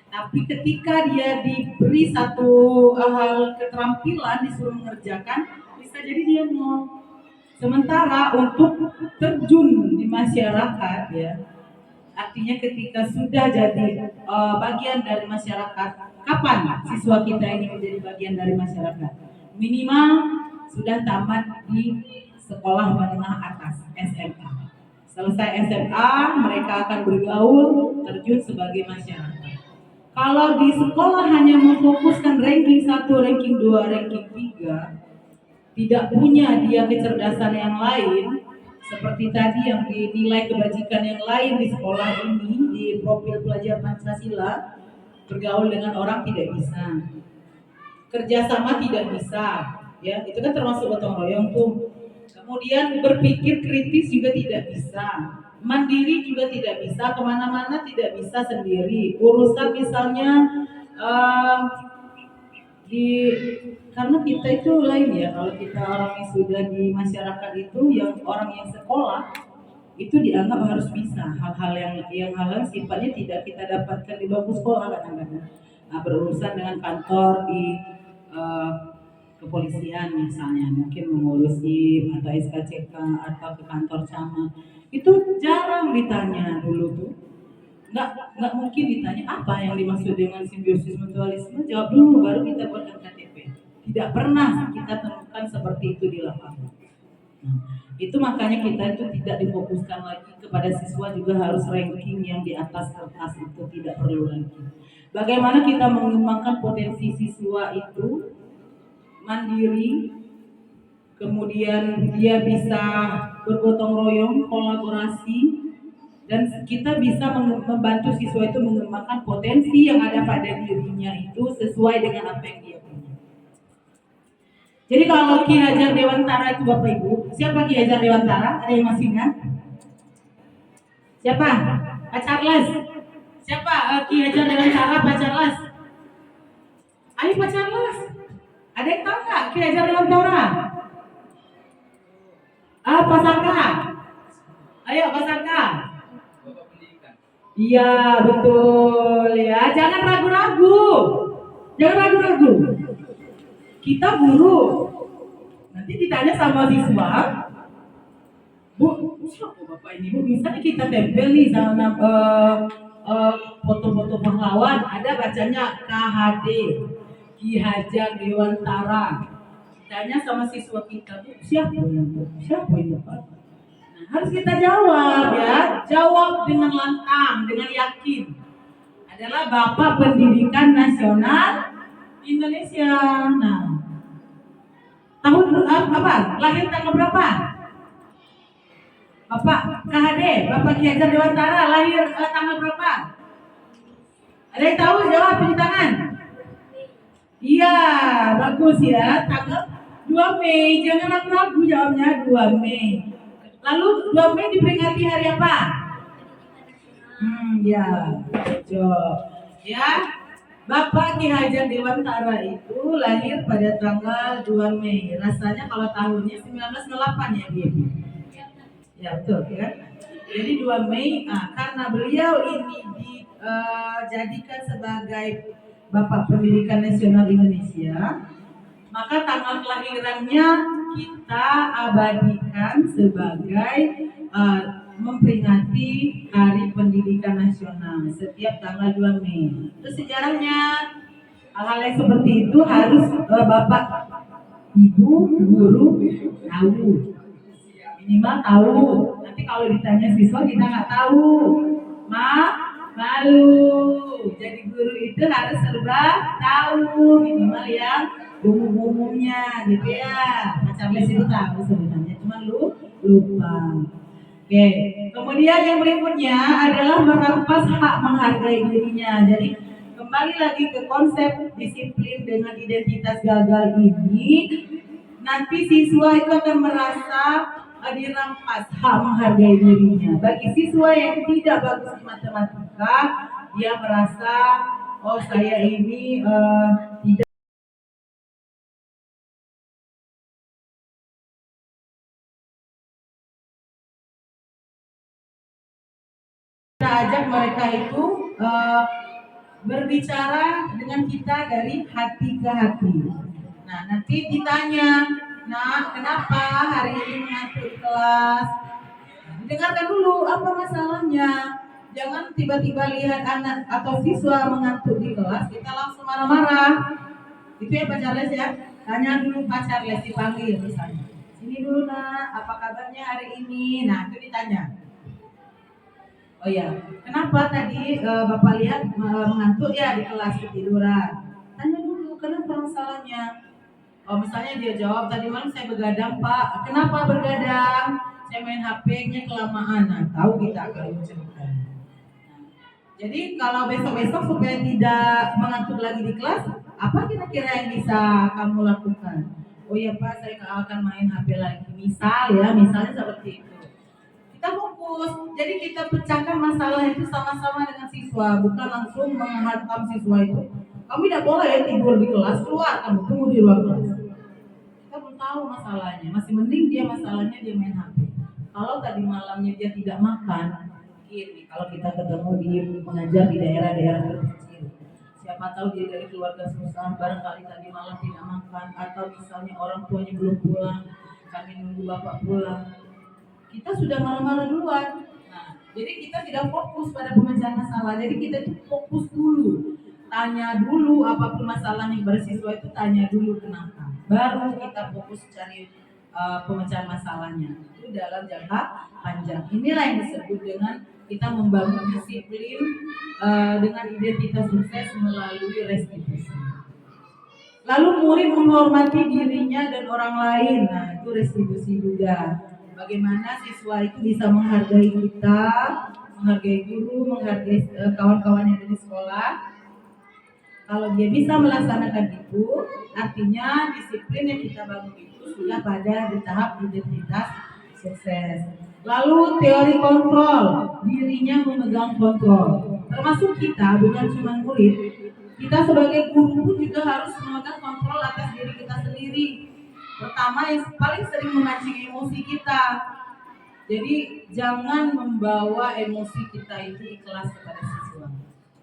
[SPEAKER 1] Tapi ketika dia diberi satu hal keterampilan disuruh mengerjakan, bisa jadi dia nol. Sementara untuk terjun di masyarakat ya, artinya ketika sudah jadi bagian dari masyarakat, kapan siswa kita ini menjadi bagian dari masyarakat? Minimal sudah tamat di sekolah menengah atas SMA. Selesai SMA, mereka akan bergaul, terjun sebagai masyarakat. Kalau di sekolah hanya memfokuskan ranking 1, ranking 2, ranking 3, tidak punya dia kecerdasan yang lain, seperti tadi yang dinilai kebajikan yang lain di sekolah ini, di profil pelajar Pancasila, bergaul dengan orang tidak bisa, kerjasama tidak bisa, ya itu kan termasuk gotong royong tuh. Kemudian berpikir kritis juga tidak bisa, mandiri juga tidak bisa, kemana-mana tidak bisa sendiri. Urusan misalnya eh, di karena kita itu lain ya, kalau kita orang yang sudah di masyarakat itu, yang orang yang sekolah itu dianggap harus bisa hal-hal yang hal-hal sifatnya tidak kita dapatkan di bangku sekolah kadang-kadang. Nah, berurusan dengan kantor di eh, kepolisian misalnya, mungkin mengurus SIM atau SKCK atau ke kantor camat, itu jarang ditanya dulu tuh. Nggak mungkin ditanya apa yang dimaksud dengan simbiosis mutualisme, jawab dulu baru kita buatkan KTP. Tidak pernah kita temukan seperti itu di lapangan. Nah, itu makanya kita itu tidak difokuskan lagi kepada siswa, juga harus ranking yang di atas kertas itu tidak perlu lagi. Bagaimana kita mengembangkan potensi siswa itu mandiri, kemudian dia bisa bergotong royong, kolaborasi, dan kita bisa membantu siswa itu mengembangkan potensi yang ada pada dirinya itu sesuai dengan apa yang dia punya. Jadi kalau Ki Hajar Dewantara itu Bapak Ibu, siapa Ki Hajar Dewantara? Ada yang masih ingat? Siapa? Pak Charles. Siapa Ki Hajar Dewantara Pak Charles? Ayo Pak Charles. Ada yang tahu nggak Ki Hajar Dewantara? Pak Saka. Ayo Pak Saka. Iya betul ya, jangan ragu-ragu, jangan ragu-ragu. Kita guru, nanti ditanya sama siswa, Bu, siapa bapak ini Bu? Misalnya kita tempel nih sama foto-foto pahlawan, ada bacanya KHD, Ki Hajar Dewantara. Ditanya sama siswa kita, Bu, siapa ini? Siapa ini Pak? Harus kita jawab ya, jawab dengan lantang, dengan yakin. Adalah Bapak Pendidikan Nasional Indonesia. Nah, tahun apa? Lahir tanggal berapa? Bapak KHD, Bapak Ki Hajar Dewantara lahir tanggal berapa? Ada yang tahu? Jawab di tangan. Iya, bagus ya. Tanggal 2 Mei, jangan ragu-ragu jawabnya 2 Mei. Lalu 2 Mei diperingati hari apa? Ya, ya. Bapak Ki Hajar Dewantara itu lahir pada tanggal 2 Mei. Rasanya kalau tahunnya 1908 ya dia. Ya betul kan? Jadi 2 Mei, karena beliau ini dijadikan sebagai Bapak Pendidikan Nasional Indonesia, maka tanggal kelahirannya kita abadikan sebagai memperingati Hari Pendidikan Nasional setiap tanggal 2 Mei. Itu sejarahnya. Hal-hal yang seperti itu harus Bapak, Ibu, guru tahu. Minimal tahu. Nanti kalau ditanya siswa kita nggak tahu, malu. Jadi guru itu harus serba tahu, minimal yang umum-umumnya gitu ya. Pacar les itu tahu sebenarnya, cuman lu lupa. Oke, kemudian yang berikutnya adalah merampas hak menghargai dirinya. Jadi kembali lagi ke konsep disiplin dengan identitas gagal ini, nanti siswa itu akan merasa dirampas hak menghargai dirinya. Bagi siswa yang tidak bagus di matematika, dia merasa oh saya ini tidak. Kita ajak mereka itu berbicara dengan kita dari hati ke hati. Nah, nanti ditanya, nah kenapa hari ini mengantuk di kelas? Dengarkan dulu apa masalahnya. Jangan tiba-tiba lihat anak atau siswa mengantuk di kelas, kita langsung marah-marah. Itu ya pacar les ya. Tanya dulu pacar les, dipanggil misalnya. Sini dulu nak, apa kabarnya hari ini? Nah, itu ditanya. Oh ya, kenapa tadi Bapak lihat mengantuk ya di kelas ketiduran? Tanya dulu, kenapa masalahnya? Oh, misalnya dia jawab, tadi malam saya begadang Pak. Kenapa begadang? Saya main HP-nya kelamaan. Nah, tahu kita akan menceritakan. Jadi kalau besok-besok supaya tidak mengantuk lagi di kelas, apa kira-kira yang bisa kamu lakukan? Oh ya Pak, saya akan main HP lagi. Misal ya, misalnya seperti itu. Kita fokus, jadi kita pecahkan masalah itu sama-sama dengan siswa, bukan langsung menghantam siswa itu. Kamu tidak boleh ya tidur di kelas, keluar kamu tunggu di luar kelas. Kita belum tahu masalahnya, masih mending dia masalahnya dia main HP. Kalau tadi malamnya dia tidak makan, ini kalau kita ketemu di mengajar di daerah-daerah terpencil, siapa tahu dia dari keluarga susah, barangkali tadi malam tidak makan, atau misalnya orang tuanya belum pulang, kami nunggu bapak pulang, kita sudah marah-marah duluan. Nah, jadi kita tidak fokus pada pemecahan masalah. Jadi kita itu fokus dulu. Tanya dulu apapun masalahnya kepada siswa itu, tanya dulu kenapa. Baru kita fokus cari pemecahan masalahnya. Itu dalam jangka panjang. Inilah yang disebut dengan kita membangun disiplin dengan identitas sukses melalui restitusi. Lalu murid menghormati dirinya dan orang lain. Nah, itu restitusi juga. Bagaimana siswa itu bisa menghargai kita, menghargai guru, menghargai kawan-kawan yang ada di sekolah. Kalau dia bisa melaksanakan itu, artinya disiplin yang kita bangun itu sudah pada di tahap identitas sukses. Lalu teori kontrol, dirinya memegang kontrol. Termasuk kita, bukan cuma murid. Kita sebagai guru pun juga harus memegang kontrol atas diri kita sendiri. Pertama yang paling sering memancing emosi kita. Jadi jangan membawa emosi kita itu di kelas kepada siswa.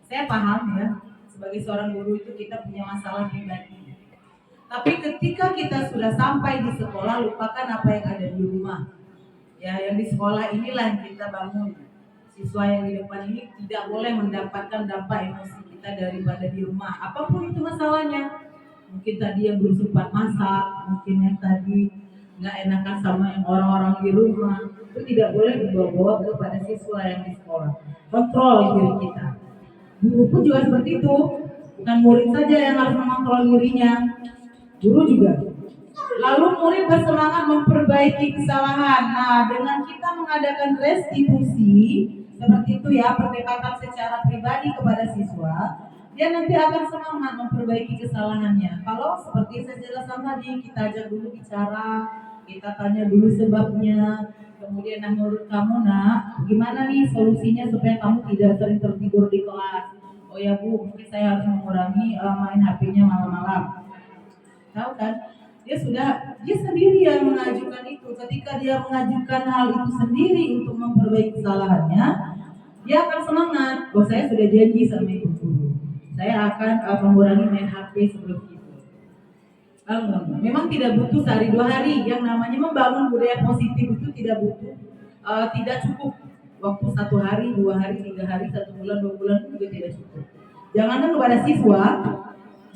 [SPEAKER 1] Saya paham ya, sebagai seorang guru itu kita punya masalah pribadi. Tapi ketika kita sudah sampai di sekolah, lupakan apa yang ada di rumah. Ya, yang di sekolah inilah yang kita bangun. Siswa yang di depan ini tidak boleh mendapatkan dampak emosi kita daripada di rumah. Apapun itu masalahnya. Mungkin tadi yang belum sempat masak, mungkin yang tadi nggak enakan sama yang orang-orang di rumah. Itu tidak boleh dibawa kepada siswa yang di sekolah. Kontrol diri kita. Guru pun juga seperti itu. Bukan murid saja yang harus mengontrol dirinya, guru juga. Lalu murid bersemangat memperbaiki kesalahan. Nah, dengan kita mengadakan restitusi seperti itu ya, pendekatan secara pribadi kepada siswa, dia nanti akan semangat memperbaiki kesalahannya. Kalau seperti saya jelaskan tadi, kita ajak dulu bicara, kita tanya dulu sebabnya, kemudian nah menurut kamu nak, gimana nih solusinya supaya kamu tidak sering tertidur di kelas? Oh ya Bu, mungkin saya harus mengurangi main HP-nya malam-malam. Tahu kan? Dia sendiri yang mengajukan itu. Ketika dia mengajukan hal itu sendiri untuk memperbaiki kesalahannya, dia akan semangat. Oh saya sudah janji sama ibu guru, saya akan mengurangi main HP sebelum itu. Memang tidak butuh sehari dua hari. Yang namanya membangun budaya positif itu tidak butuh, tidak cukup waktu 1 hari, 2 hari, 3 hari, 1 bulan, 2 bulan juga tidak cukup. Jangankan kepada siswa,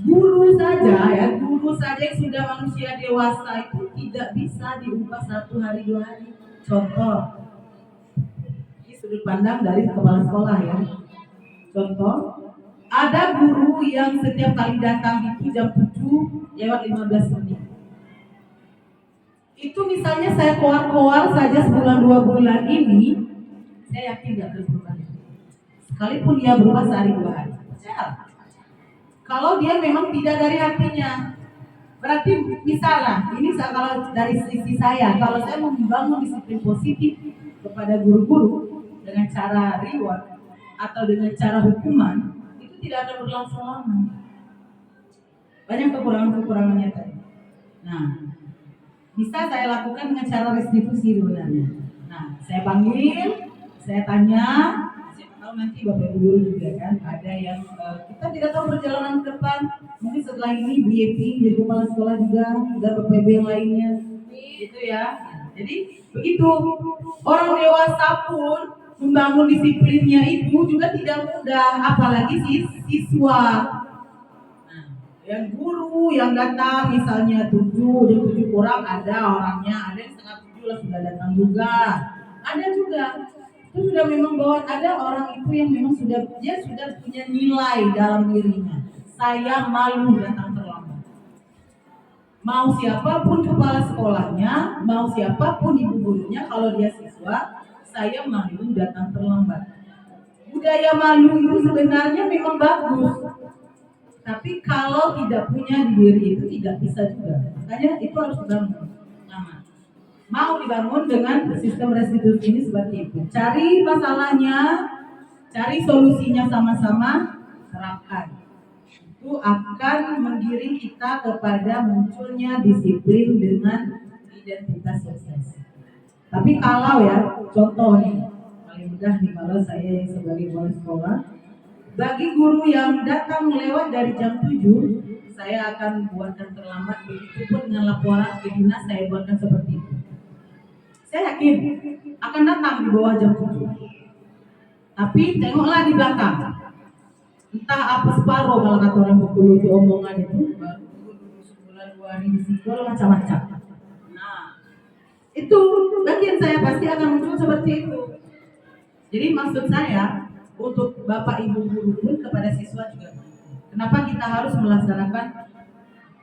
[SPEAKER 1] guru saja yang sudah manusia dewasa itu tidak bisa diubah 1 hari 2 hari. Contoh, ini sudut pandang dari kepala sekolah ya. Contoh, Ada guru yang setiap kali datang itu jam 7 lewat 15 menit. Itu misalnya saya koar-koar saja sebulan 2 bulan ini, saya yakin tidak akan berubah. Sekalipun dia berubah sehari 2 hari. Kalau dia memang tidak dari hatinya, berarti misalnya ini kalau dari sisi saya, kalau saya membangun disiplin positif kepada guru-guru dengan cara reward atau dengan cara hukuman, itu tidak akan berlangsung lama. Banyak kekurangan-kekurangannya tadi. Nah, bisa saya lakukan dengan cara restitusi sebenarnya. Nah, saya panggil, saya tanya, siapa tahu nanti Bapak Ibu guru juga kan, ada yang kita tidak tahu perjalanan ke depan, mungkin setelah ini BAP jadi kepala sekolah juga, dan Bapak Ibu yang lainnya, gitu ya. Jadi begitu, orang dewasa pun membangun disiplinnya itu juga tidak mudah, apalagi siswa. Yang guru yang datang misalnya 7 kurang ada orangnya, ada yang setengah 7 lah sudah datang juga, ada juga itu sudah memang bahwa ada orang itu yang memang dia sudah punya nilai dalam dirinya, saya malu datang terlambat. Mau siapapun kepala sekolahnya, mau siapapun ibu gurunya, kalau dia siswa, saya malu datang terlambat. Budaya malu itu sebenarnya memang bagus, tapi kalau tidak punya di diri itu tidak bisa juga. Makanya itu harus dibangun. Mau dibangun dengan sistem restitusi ini seperti itu. Cari masalahnya, cari solusinya sama-sama, terapkan. Itu akan menggiring kita kepada munculnya disiplin dengan identitas sukses. Tapi kalau ya, contoh nih, paling mudah nih kalau saya sebagai kepala sekolah, bagi guru yang datang lewat dari jam 7, saya akan buatkan terlambat. Begitupun dengan laporan ke dinas, saya buatkan seperti itu. Saya yakin akan datang di bawah jam 7. Tapi tengoklah di belakang. Entah apa separuh kalau kata orang Bengkulu itu omongan itu, baru sebulan 2 hari di sekolah macam-macam. Nah, itu bagian saya pasti akan muncul seperti itu. Jadi maksud saya, untuk Bapak Ibu guru pun kepada siswa juga. Kenapa kita harus melaksanakan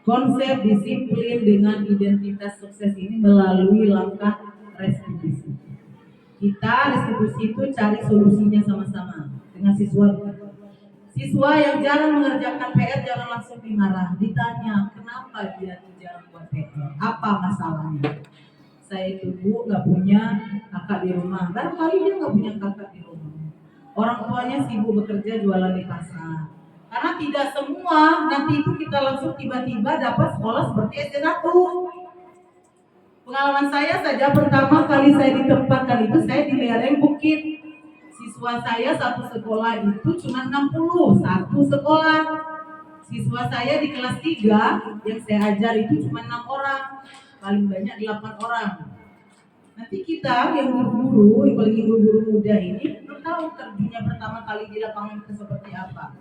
[SPEAKER 1] konsep disiplin dengan identitas sukses ini melalui langkah restitusi. Kita restitusi itu cari solusinya sama-sama dengan siswa. Siswa yang jarang mengerjakan PR jangan langsung dimarah, ditanya kenapa dia jarang buat PR, apa masalahnya. Saya itu bu nggak punya kakak di rumah, barangkali dia nggak punya kakak di rumah. Orang tuanya sibuk bekerja jualan di pasar. Karena tidak semua nanti itu kita langsung tiba-tiba dapat sekolah seperti SD1. Pengalaman saya saja pertama kali saya ditempatkan itu saya di lereng bukit. Siswa saya satu sekolah itu cuma 60, satu sekolah. Siswa saya di kelas 3 yang saya ajar itu cuma 6 orang, paling banyak 8 orang. Nanti kita yang guru-guru, apalagi guru-guru muda ini, belum tahu terjunnya pertama kali di lapangan itu seperti apa.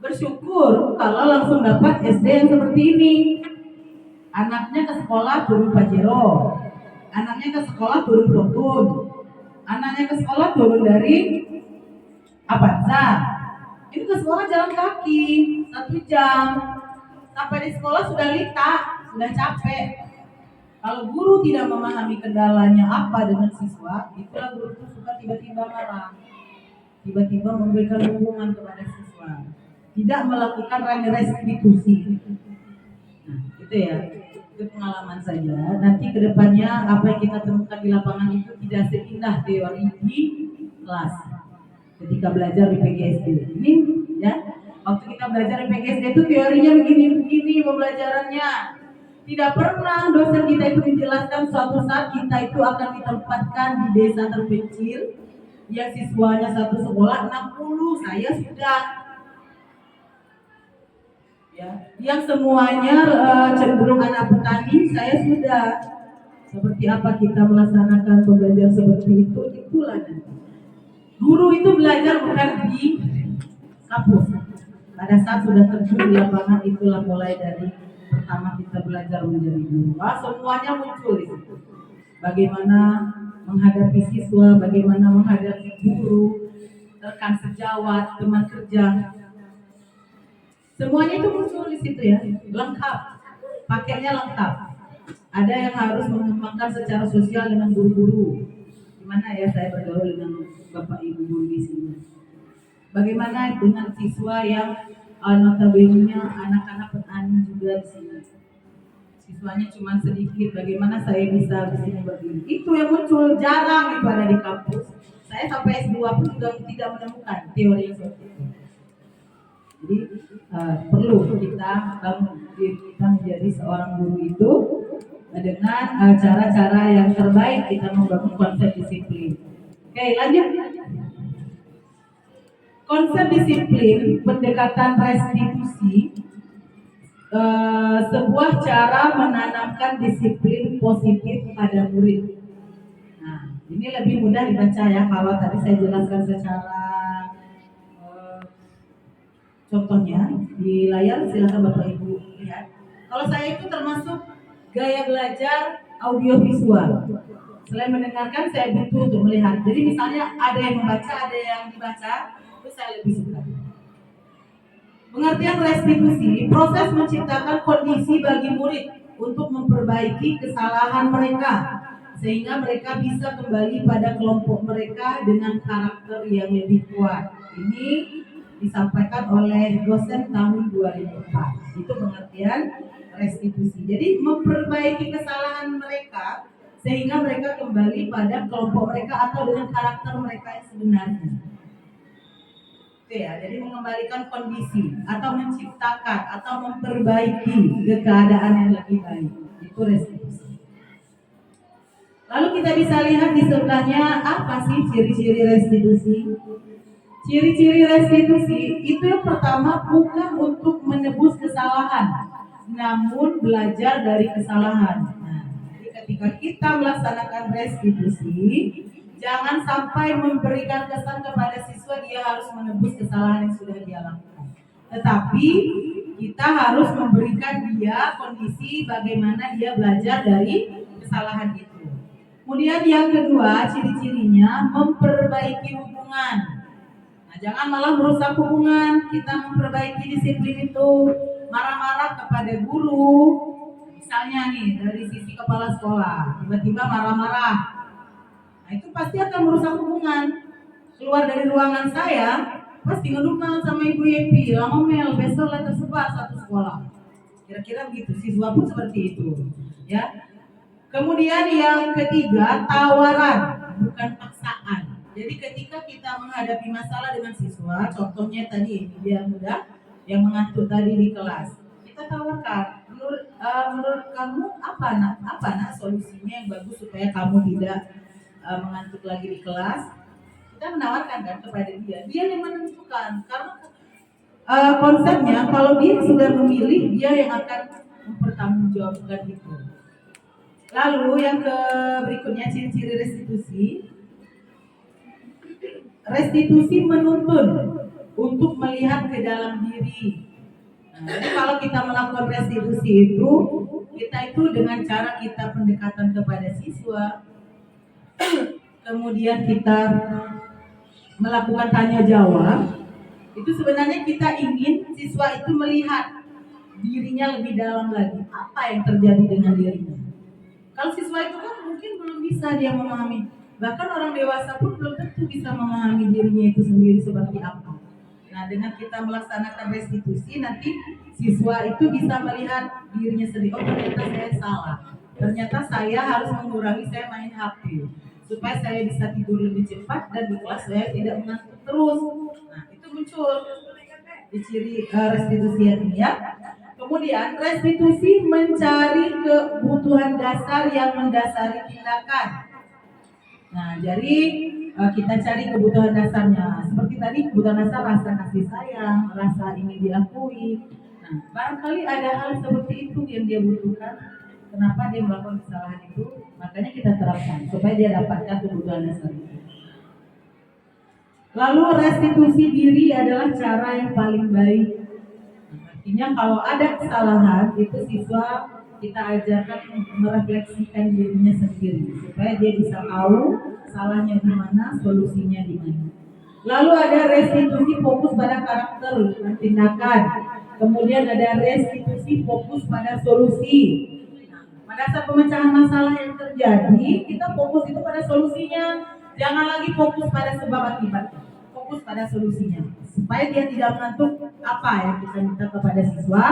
[SPEAKER 1] Bersyukur kalau langsung dapat SD yang seperti ini. Anaknya ke sekolah turun Pajero, anaknya ke sekolah turun Protun, anaknya ke sekolah turun dari Avanza. Itu ke sekolah jalan kaki 1 jam. Sampai di sekolah sudah lita, sudah capek. Kalau guru tidak memahami kendalanya apa dengan siswa, itulah guru itu suka tiba-tiba marah, tiba-tiba memberikan dukungan kepada siswa, tidak melakukan restitusi. Nah, itu ya, itu pengalaman saja. Nanti kedepannya apa yang kita temukan di lapangan itu tidak seindah teori di kelas. Ketika belajar di PGSD, ini ya, waktu kita belajar di PGSD itu teorinya begini pembelajarannya. Tidak pernah dosen kita itu menjelaskan suatu saat kita itu akan ditempatkan di desa terpencil yang siswanya satu sekolah 60, saya sudah. Ya, yang semuanya cenderung anak petani, saya sudah. Seperti apa kita melaksanakan pembelajaran seperti itu, itulah nanti. Guru itu belajar bukan di kampus. Pada saat sudah terjun di lapangan, itulah mulai dari pertama kita belajar menjadi guru. Semuanya muncul di situ. Bagaimana menghadapi siswa, bagaimana menghadapi guru, rekan sejawat, teman kerja. Semuanya itu muncul di situ ya, lengkap, paketnya lengkap. Ada yang harus mengembangkan secara sosial dengan guru-guru. Gimana ya saya bergaul dengan bapak ibu guru di sini? Bagaimana dengan siswa yang notabene anak-anak petani juga di sini? Siswanya cuma sedikit. Bagaimana saya bisa di sini berdiri? Itu yang muncul, jarang itu ada di kampus. Saya sampai S2 pun juga tidak menemukan teori yang seperti itu. Jadi perlu kita bangun diri kita menjadi seorang guru itu dengan cara-cara yang terbaik kita membangun konsep disiplin. Oke, lanjut. Konsep disiplin, pendekatan restitusi, sebuah cara menanamkan disiplin positif pada murid. Nah, ini lebih mudah dibaca ya kalau tadi saya jelaskan secara contohnya di layar, silakan Bapak Ibu lihat. Kalau saya itu termasuk gaya belajar audiovisual. Selain mendengarkan, saya butuh untuk melihat. Jadi misalnya ada yang membaca, ada yang dibaca, itu saya lebih suka. Pengertian restitusi, proses menciptakan kondisi bagi murid untuk memperbaiki kesalahan mereka sehingga mereka bisa kembali pada kelompok mereka dengan karakter yang lebih kuat. Ini disampaikan oleh dosen tahun 2004. Itu pengertian restitusi. Jadi memperbaiki kesalahan mereka sehingga mereka kembali pada kelompok mereka atau dengan karakter mereka yang sebenarnya. Oke ya, jadi mengembalikan kondisi atau menciptakan atau memperbaiki keadaan yang lebih baik. Itu restitusi. Lalu kita bisa lihat di sebelahnya apa sih ciri-ciri restitusi? Ciri-ciri restitusi itu yang pertama bukan untuk menebus kesalahan, namun belajar dari kesalahan. Nah, jadi ketika kita melaksanakan restitusi, jangan sampai memberikan kesan kepada siswa dia harus menebus kesalahan yang sudah dia lakukan. Tetapi kita harus memberikan dia kondisi bagaimana dia belajar dari kesalahan itu. Kemudian yang kedua, ciri-cirinya memperbaiki hubungan. Nah, jangan malah merusak hubungan. Kita memperbaiki disiplin itu, marah-marah kepada guru. Misalnya nih, dari sisi kepala sekolah, tiba-tiba marah-marah. Nah, itu pasti akan merusak hubungan. Keluar dari ruangan saya, pasti ngedumel sama Ibu Yepi, ngomel, besok lah tersebar satu sekolah. Kira-kira begitu, siswa pun seperti itu. Ya. Kemudian yang ketiga, tawaran, bukan paksaan. Jadi ketika kita menghadapi masalah dengan siswa, contohnya tadi ini biar mudah, yang mengantuk tadi di kelas, kita tawarkan, menurut kamu apa nak solusinya yang bagus supaya kamu tidak mengantuk lagi di kelas? Kita menawarkan kan kepada dia yang menentukan. Karena konsepnya kalau dia sudah memilih, dia yang akan mempertanggungjawabkan itu. Lalu yang berikutnya ciri-ciri restitusi. Restitusi menuntun untuk melihat ke dalam diri. Nah, jadi kalau kita melakukan restitusi itu, kita itu dengan cara kita pendekatan kepada siswa, kemudian kita melakukan tanya jawab, itu sebenarnya kita ingin siswa itu melihat dirinya lebih dalam lagi, apa yang terjadi dengan dirinya. Kalau siswa itu kan mungkin belum bisa dia memahami, bahkan orang dewasa pun belum tentu bisa memahami dirinya itu sendiri seperti apa. Nah, dengan kita melaksanakan restitusi, nanti siswa itu bisa melihat dirinya sendiri. Oh, ternyata saya salah. Ternyata saya harus mengurangi saya main HP supaya saya bisa tidur lebih cepat dan di kelas saya tidak mengantuk terus. Nah, itu muncul di ciri restitusi ini ya. Kemudian restitusi mencari kebutuhan dasar yang mendasari tindakan. Nah, jadi kita cari kebutuhan dasarnya. Seperti tadi kebutuhan dasar rasa kasih sayang, rasa ingin diakui. Nah, barangkali ada hal seperti itu yang dia butuhkan. Kenapa dia melakukan kesalahan itu? Makanya kita terapkan supaya dia dapatkan kebutuhan dasar itu. Lalu restitusi diri adalah cara yang paling baik. Artinya kalau ada kesalahan itu siswa kita ajarkan merefleksikan dirinya sendiri supaya dia bisa tahu salahnya di mana, solusinya di mana. Lalu ada restitusi fokus pada karakter dan tindakan. Kemudian ada restitusi, fokus pada solusi. Pada saat pemecahan masalah yang terjadi, kita fokus itu pada solusinya. Jangan lagi fokus pada sebab akibat. Fokus pada solusinya. Supaya dia tidak mengantuk apa yang kita minta kepada siswa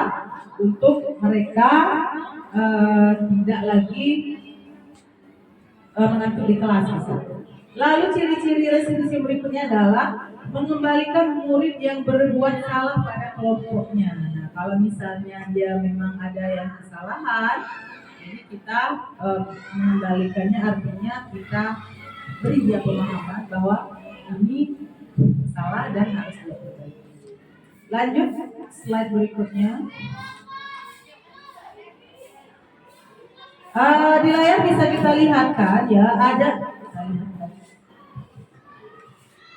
[SPEAKER 1] untuk mereka tidak lagi mengantuk di kelas. Lalu ciri-ciri restitusi berikutnya adalah mengembalikan murid yang berbuat salah pada kelompoknya. Nah, kalau misalnya dia memang ada yang kesalahan, jadi kita mengembalikannya artinya kita beri dia pemahaman bahwa ini salah dan harus diperbaiki. Lanjut slide berikutnya. Di layar bisa kita lihat kan ya,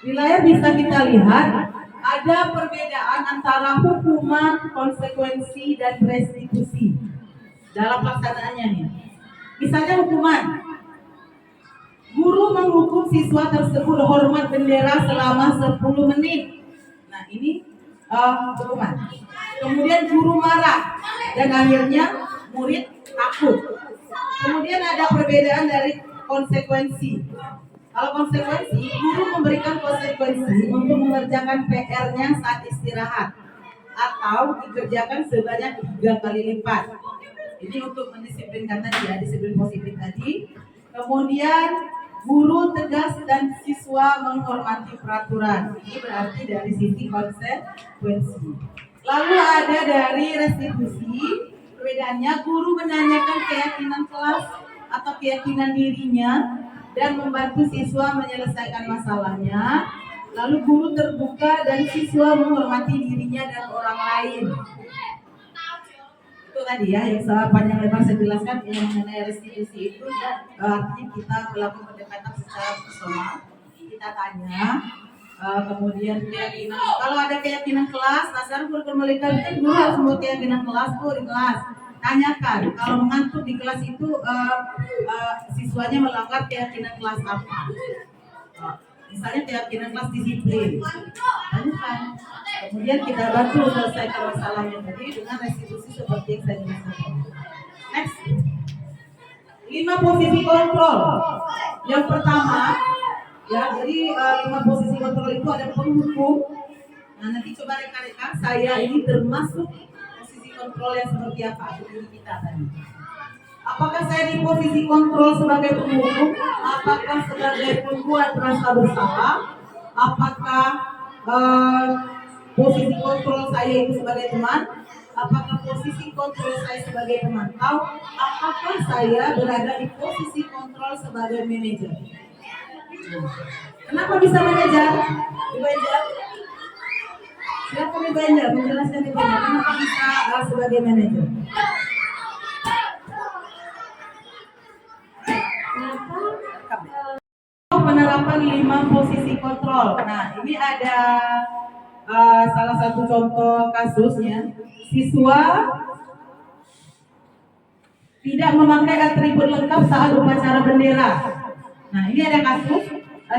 [SPEAKER 1] di layar bisa kita lihat ada perbedaan antara hukuman, konsekuensi, dan restitusi dalam pelaksanaannya nih. Misalnya hukuman, guru menghukum siswa tersebut hormat bendera selama 10 menit. Nah ini hukuman. Kemudian guru marah dan akhirnya murid takut. Kemudian ada perbedaan dari konsekuensi. Kalau konsekuensi, guru memberikan konsekuensi untuk mengerjakan PR-nya saat istirahat atau dikerjakan sebanyak 3 kali lipat. Ini untuk mendisiplinkan tadi ya, disiplin positif tadi. Kemudian guru tegas dan siswa menghormati peraturan. Ini berarti dari sisi konsekuensi. Lalu ada dari restitusi. Perbedaannya, guru menanyakan keyakinan kelas atau keyakinan dirinya dan membantu siswa menyelesaikan masalahnya. Lalu guru terbuka dan siswa menghormati dirinya dan orang lain. Itu tadi ya yang panjang lebar saya jelaskan yang mengenai restitusi itu ya, artinya kita melakukan pendekatan secara personal. Kita tanya, kemudian keyakinan. Kalau ada keyakinan kelas, dasar kurikulum melihat kan guru harus membuat keyakinan kelas tuh di kelas. Tanyakan kalau mengantuk di kelas itu siswanya melanggar keyakinan kelas apa? Misalnya keyakinan kelas disiplin. Tanyakan. Kemudian kita bantu selesaikan masalahnya tadi dengan restitusi seperti yang saya jelaskan. Next. 5 posisi kontrol. Yang pertama, ya, jadi 5 posisi kontrol itu ada penghukum. Nah, nanti coba reka-reka saya ini termasuk posisi kontrol yang seperti apa di kita tadi. Apakah saya di posisi kontrol sebagai penghukum? Apakah sebagai pembuat rasa bersalah? Apakah posisi kontrol saya itu sebagai teman? Apakah posisi kontrol saya sebagai pemantau? Apakah saya berada di posisi kontrol sebagai manajer? Kenapa bisa manajer? Manajer? Silakan manajer, menjelaskan manajer. Kenapa bisa sebagai manajer? Penerapan 5 posisi kontrol. Nah, ini ada salah satu contoh kasusnya. Siswa tidak memakai atribut lengkap saat upacara bendera. Nah, ini ada kasus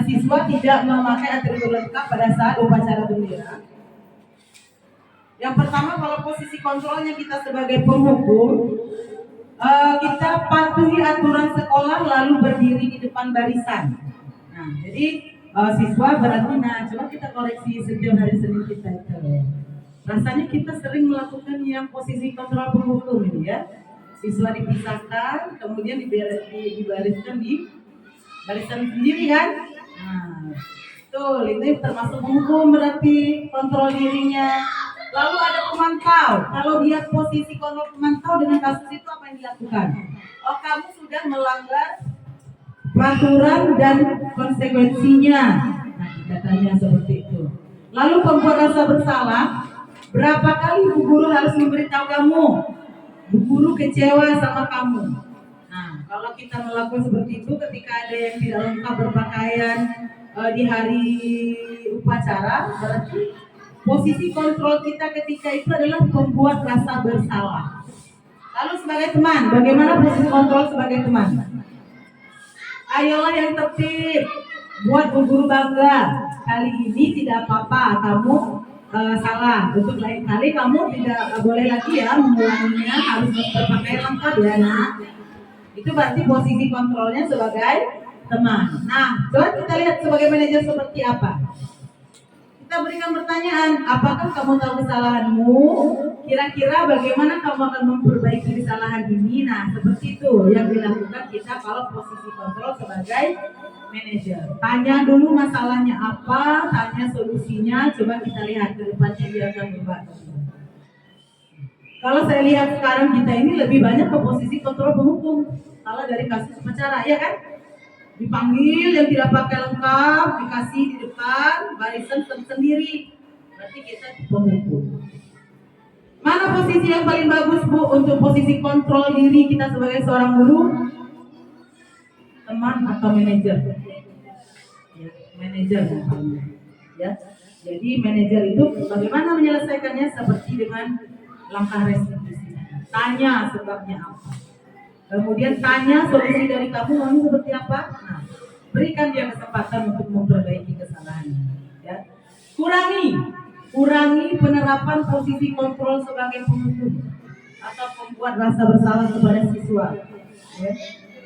[SPEAKER 1] siswa tidak memakai atribut lengkap pada saat upacara bendera. Yang pertama, kalau posisi kontrolnya kita sebagai penghukum, kita patuhi aturan sekolah lalu berdiri di depan barisan. Nah, jadi siswa berarti, nah coba kita koreksi setiap hari Senin kita itu. Rasanya kita sering melakukan yang posisi kontrol penghukum ini ya. Siswa dipisahkan, kemudian dibariskan di barisan sendiri kan. Nah, tuh ini termasuk penghukum berarti kontrol dirinya. Lalu ada pemantau. Kalau dia posisi kontrol pemantau dengan kasus itu apa yang dilakukan? Oh, kamu sudah melanggar peraturan dan konsekuensinya. Nah, katanya seperti itu. Lalu pembuat rasa bersalah. Berapa kali Bu Guru harus memberitahu kamu? Bu Guru kecewa sama kamu. Nah, kalau kita melakukan seperti itu ketika ada yang tidak lengkap berpakaian di hari upacara, berarti posisi kontrol kita ketika itu adalah membuat rasa bersalah. Lalu sebagai teman, bagaimana posisi kontrol sebagai teman? Ayolah yang tertib, buat Bu Guru bangga. Kali ini tidak apa-apa, kamu salah. Untuk lain kali kamu tidak boleh lagi ya mengulanginya, harus berpakaian lengkap ya nak. Itu berarti posisi kontrolnya sebagai teman. Nah, coba kita lihat sebagai manajer seperti apa. Kita berikan pertanyaan, apakah kamu tahu kesalahanmu? Kira-kira bagaimana kamu akan memperbaiki kesalahan ini? Nah, seperti itu yang dilakukan kita kalau posisi kontrol sebagai manajer. Tanya dulu masalahnya apa, tanya solusinya, coba kita lihat ke depannya dia akan berubah. Kalau saya lihat sekarang kita ini lebih banyak ke posisi kontrol penghukum. Kalau dari kasus upacara, ya kan? Dipanggil yang tidak pakai lengkap, dikasih di depan, barisan sendiri. Berarti kita penghukum. Mana posisi yang paling bagus Bu untuk posisi kontrol diri kita sebagai seorang guru? Teman atau manajer? Ya, manajer ya. Jadi manajer itu bagaimana menyelesaikannya seperti dengan langkah restitusi. Tanya sebabnya apa. Kemudian tanya solusi dari kamu mau seperti apa. Nah, berikan dia kesempatan untuk memperbaiki kesalahannya. Ya. Kurangi penerapan posisi kontrol sebagai penghukum atau pembuat rasa bersalah kepada siswa, ya.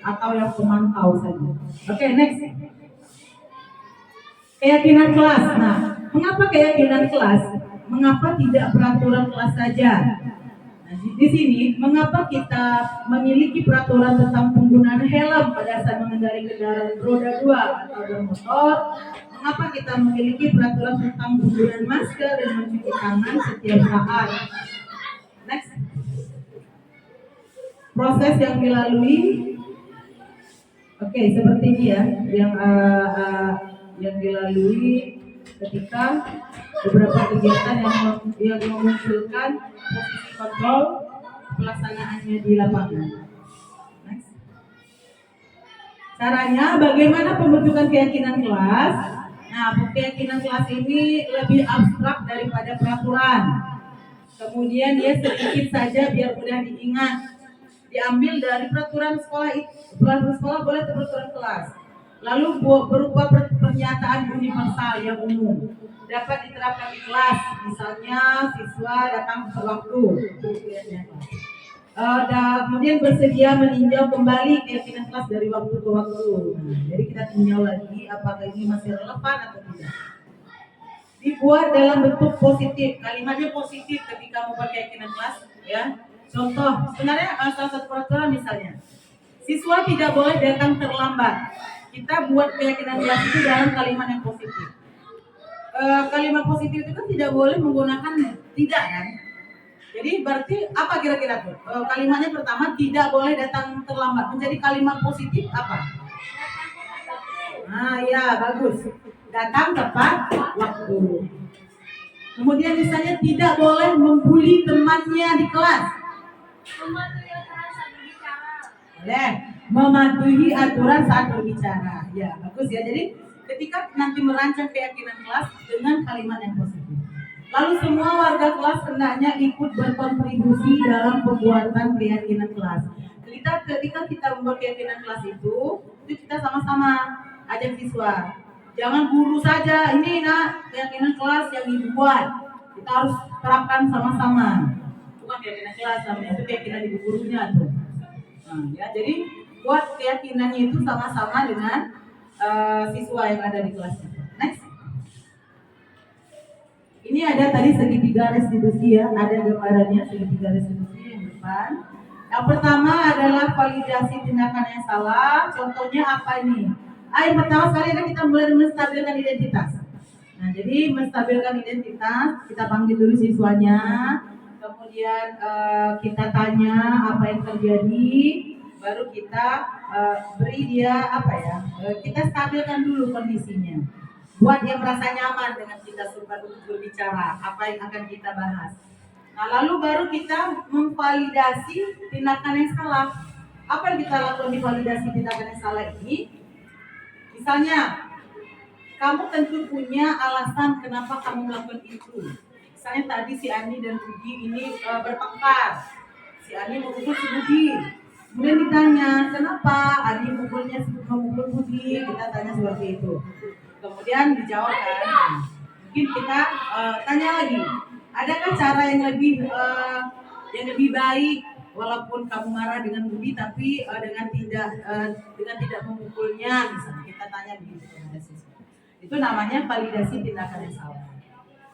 [SPEAKER 1] Atau yang pemantau saja. Oke, next. Keyakinan kelas. Nah, mengapa keyakinan kelas? Mengapa tidak peraturan kelas saja? Nah, di sini, mengapa kita memiliki peraturan tentang penggunaan helm pada saat mengendarai kendaraan roda 2 atau bermotor? Mengapa kita memiliki peraturan tentang penggunaan masker dan mencuci tangan setiap saat? Next. Proses yang dilalui, oke, seperti ini ya, yang dilalui ketika beberapa kegiatan yang memunculkan posisi kontrol pelaksanaannya di lapangan. Next. Caranya bagaimana pembentukan keyakinan kelas? Nah, keyakinan kelas ini lebih abstrak daripada peraturan. Kemudian dia sedikit saja biar mudah diingat. Diambil dari peraturan sekolah, peraturan sekolah boleh peraturan kelas. Lalu berupa pernyataan universal yang umum dapat diterapkan di kelas, misalnya siswa datang sewaktu, kemudian bersedia meninjau kembali keyakinan kelas dari waktu ke waktu. Nah, jadi kita tinjau lagi apakah ini masih relevan atau tidak. Dibuat dalam bentuk positif, kalimatnya positif ketika membuat keyakinan kelas, ya. Contoh, sebenarnya salah satu peraturan misalnya, siswa tidak boleh datang terlambat. Kita buat keyakinan kelas itu dalam kalimat yang positif. Kalimat positif itu kan tidak boleh menggunakan tidak kan? Jadi berarti apa kira-kira tuh? Kalimatnya pertama tidak boleh datang terlambat. Menjadi kalimat positif apa? Nah ya bagus. Datang tepat waktu. Kemudian misalnya tidak boleh membuli temannya di kelas. Boleh. Mematuhi aturan saat berbicara. Ya bagus ya. Jadi ketika nanti merancang keyakinan kelas dengan kalimat yang positif. Lalu semua warga kelas hendaknya ikut berkontribusi dalam pembuatan keyakinan kelas. Ketika kita membuat keyakinan kelas itu kita sama-sama ajak siswa. Jangan guru saja, ini nak keyakinan kelas yang dibuat. Kita harus terapkan sama-sama. Bukan keyakinan kelas, namanya itu keyakinan ibu gurunya tuh. Nah, ya, jadi buat keyakinannya itu sama-sama dengan siswa yang ada di kelasnya. Next. Ini ada tadi segitiga restitusi ya, ada gambarannya segitiga restitusi yang depan. Yang pertama adalah validasi tindakan yang salah. Contohnya apa ini? Yang pertama sekali kan kita mulai menstabilkan identitas. Nah, jadi menstabilkan identitas, kita panggil dulu siswanya, kemudian kita tanya apa yang terjadi, baru kita beri dia apa ya? Kita stabilkan dulu kondisinya. Buat dia merasa nyaman dengan kita suruh untuk berbicara apa yang akan kita bahas. Nah, lalu baru kita memvalidasi tindakan yang salah. Apa yang kita lakukan di validasi tindakan yang salah ini? Misalnya, kamu tentu punya alasan kenapa kamu melakukan itu. Misalnya tadi si Ani dan Budi ini bertengkar. Si Ani memukul si Budi. Kemudian ditanya, kenapa Ani memukul Budi? Kita tanya seperti itu. Kemudian dijawab kan, mungkin kita tanya lagi, adakah cara yang lebih baik walaupun kamu marah dengan budi tapi dengan tidak memukulnya, misalnya kita tanya begitu kepada siswa. Itu namanya validasi tindakan yang salah.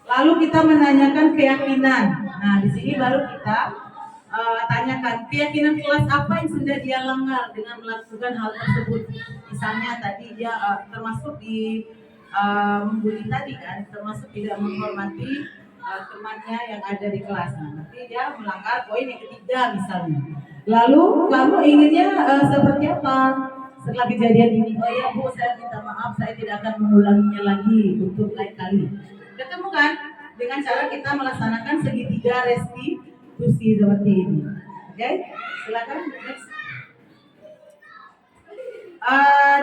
[SPEAKER 1] Lalu kita menanyakan keyakinan. Nah, di sini baru kita tanyakan keyakinan kelas apa yang sudah dia langgar dengan melakukan hal tersebut. Misalnya tadi dia termasuk di membuli tadi kan, termasuk tidak menghormati temannya yang ada di kelas. Nah, nanti dia melanggar poin yang ketiga misalnya. Lalu kamu inginnya seperti apa setelah kejadian ini? Oh ya Bu, saya minta maaf, saya tidak akan mengulanginya lagi untuk lain kali. Ketemu kan dengan cara kita melaksanakan segitiga restitusi seperti ini. Oke, silakan next.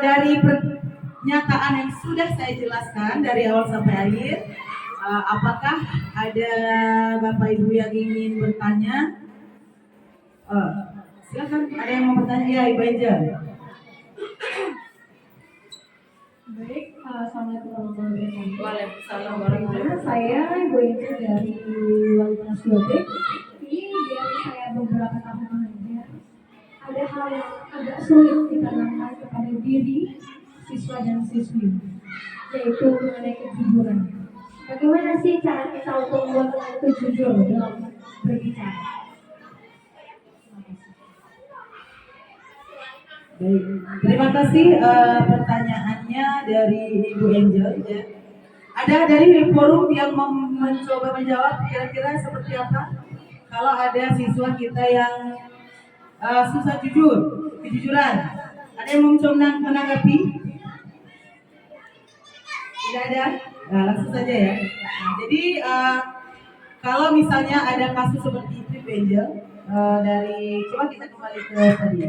[SPEAKER 1] Dari pernyataan yang sudah saya jelaskan dari awal sampai akhir, apakah ada Bapak Ibu yang ingin bertanya? Silakan, ada yang mau bertanya? Ya, Ibu Angel.
[SPEAKER 2] Baik, assalamualaikum warahmatullahi wabarakatuh.
[SPEAKER 1] Waalaikumsalam warahmatullahi wabarakatuh.
[SPEAKER 2] Saya Ibu Angel dari Walitas 2B. Ini dari saya beberapa tahun mengajar. Ada hal yang agak sulit ditanamkan kepada diri siswa dan siswi, yaitu mengenai kejujuran. Bagaimana sih cara kita untuk membuat orang itu jujur dalam berbicara?
[SPEAKER 1] Baik, terima kasih pertanyaannya dari Ibu Angel. Ya. Ada dari forum yang mencoba menjawab kira-kira seperti apa? Kalau ada siswa kita yang susah kejujuran, ada yang mau menanggapi? Tidak ada? Nah, langsung saja ya. Nah, jadi kalau misalnya ada kasus seperti itu, Ibu Angel, dari coba kita kembali ke tadi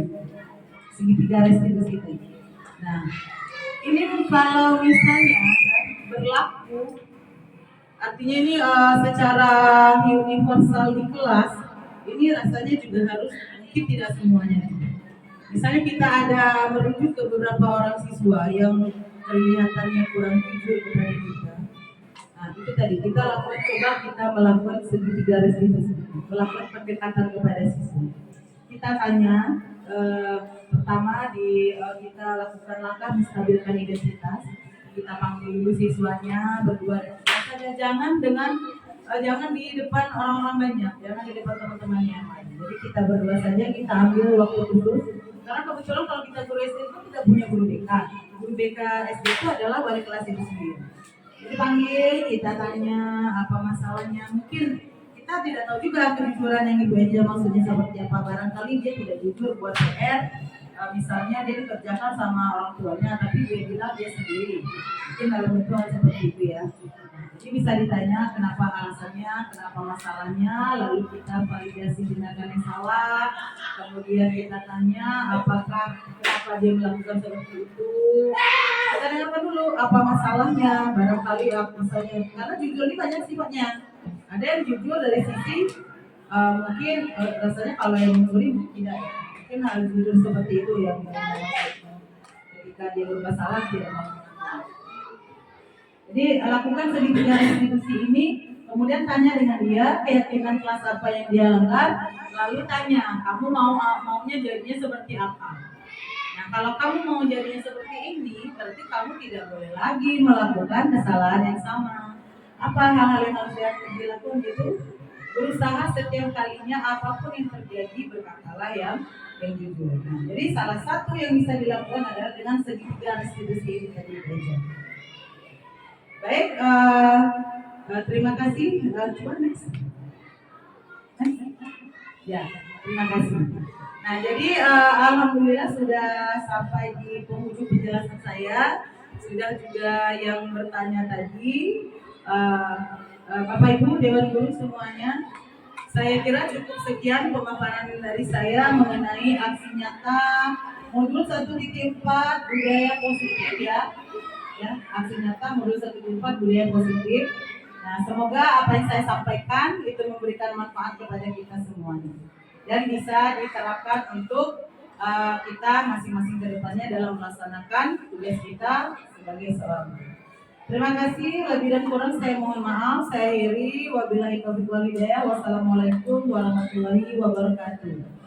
[SPEAKER 1] segitiga restitusi itu. Nah, ini kalau misalnya berlaku, artinya ini secara universal di kelas, ini rasanya juga harus mungkin tidak semuanya. Misalnya kita ada merujuk ke beberapa orang siswa yang kelihatannya kurang jujur kepada kita. Nah, itu tadi kita melakukan segitiga restitusi, melakukan pendekatan kepada siswa. Kita tanya pertama kita lakukan langkah menstabilkan identitas. Kita panggil dulu siswanya berdua. Rasanya jangan di depan orang-orang banyak, jangan di depan teman-temannya yang lain. Jadi kita berdua saja, kita ambil waktu khusus. Karena kebetulan kalau kita guru SD itu tidak punya guru BK. Guru BK SD itu adalah wali kelas itu sendiri. Jadi panggil, kita tanya apa masalahnya. Mungkin kita tidak tahu juga kejujuran yang Ibu Angel maksudnya seperti apa. Barangkali dia tidak jujur buat PR, misalnya dia dikerjakan sama orang tuanya, tapi dia bilang dia sendiri. Mungkin dalam bentuk hal seperti itu ya. Jadi bisa ditanya kenapa alasannya, kenapa masalahnya, lalu kita validasi tindakan yang salah, kemudian kita tanya kenapa dia melakukan seperti itu. Kita dengarkan dulu apa masalahnya, barangkali misalnya, karena jujur ini banyak sifatnya. Ada yang jujur dari sisi mungkin rasanya kalau yang mencuri tidak, mungkin hal jujur seperti itu yang ketika dia berbuat salah tidak mau. Jadi lakukan segitiga restitusi ini, kemudian tanya dengan dia keyakinan kelas apa yang dia langgar, lalu tanya kamu maunya jadinya seperti apa. Nah, kalau kamu mau jadinya seperti ini, berarti kamu tidak boleh lagi melakukan kesalahan yang sama. Apa hal-hal yang harus dilakukan itu? Berusaha setiap kalinya apapun yang terjadi berkatalah yang jujur. Nah, jadi salah satu yang bisa dilakukan adalah dengan segitiga restitusi ini tadi saja. Baik, terima kasih. Coba next. Ya, terima kasih. Nah, jadi alhamdulillah sudah sampai di penghujung penjelasan saya. Sudah juga yang bertanya tadi, Bapak Ibu Dewan Guru semuanya. Saya kira cukup sekian pemaparan dari saya mengenai aksi nyata modul 1.4 budaya positif ya. Aksi nyata modul 1.4 budaya positif. Nah, semoga apa yang saya sampaikan itu memberikan manfaat kepada kita semuanya dan bisa diterapkan untuk kita masing-masing ke depannya dalam melaksanakan tugas kita sebagai seorang guru. Terima kasih, lebih dan kurang saya mohon maaf. Saya akhiri, wabillahi taufiq wal hidayah. Wassalamualaikum warahmatullahi wabarakatuh.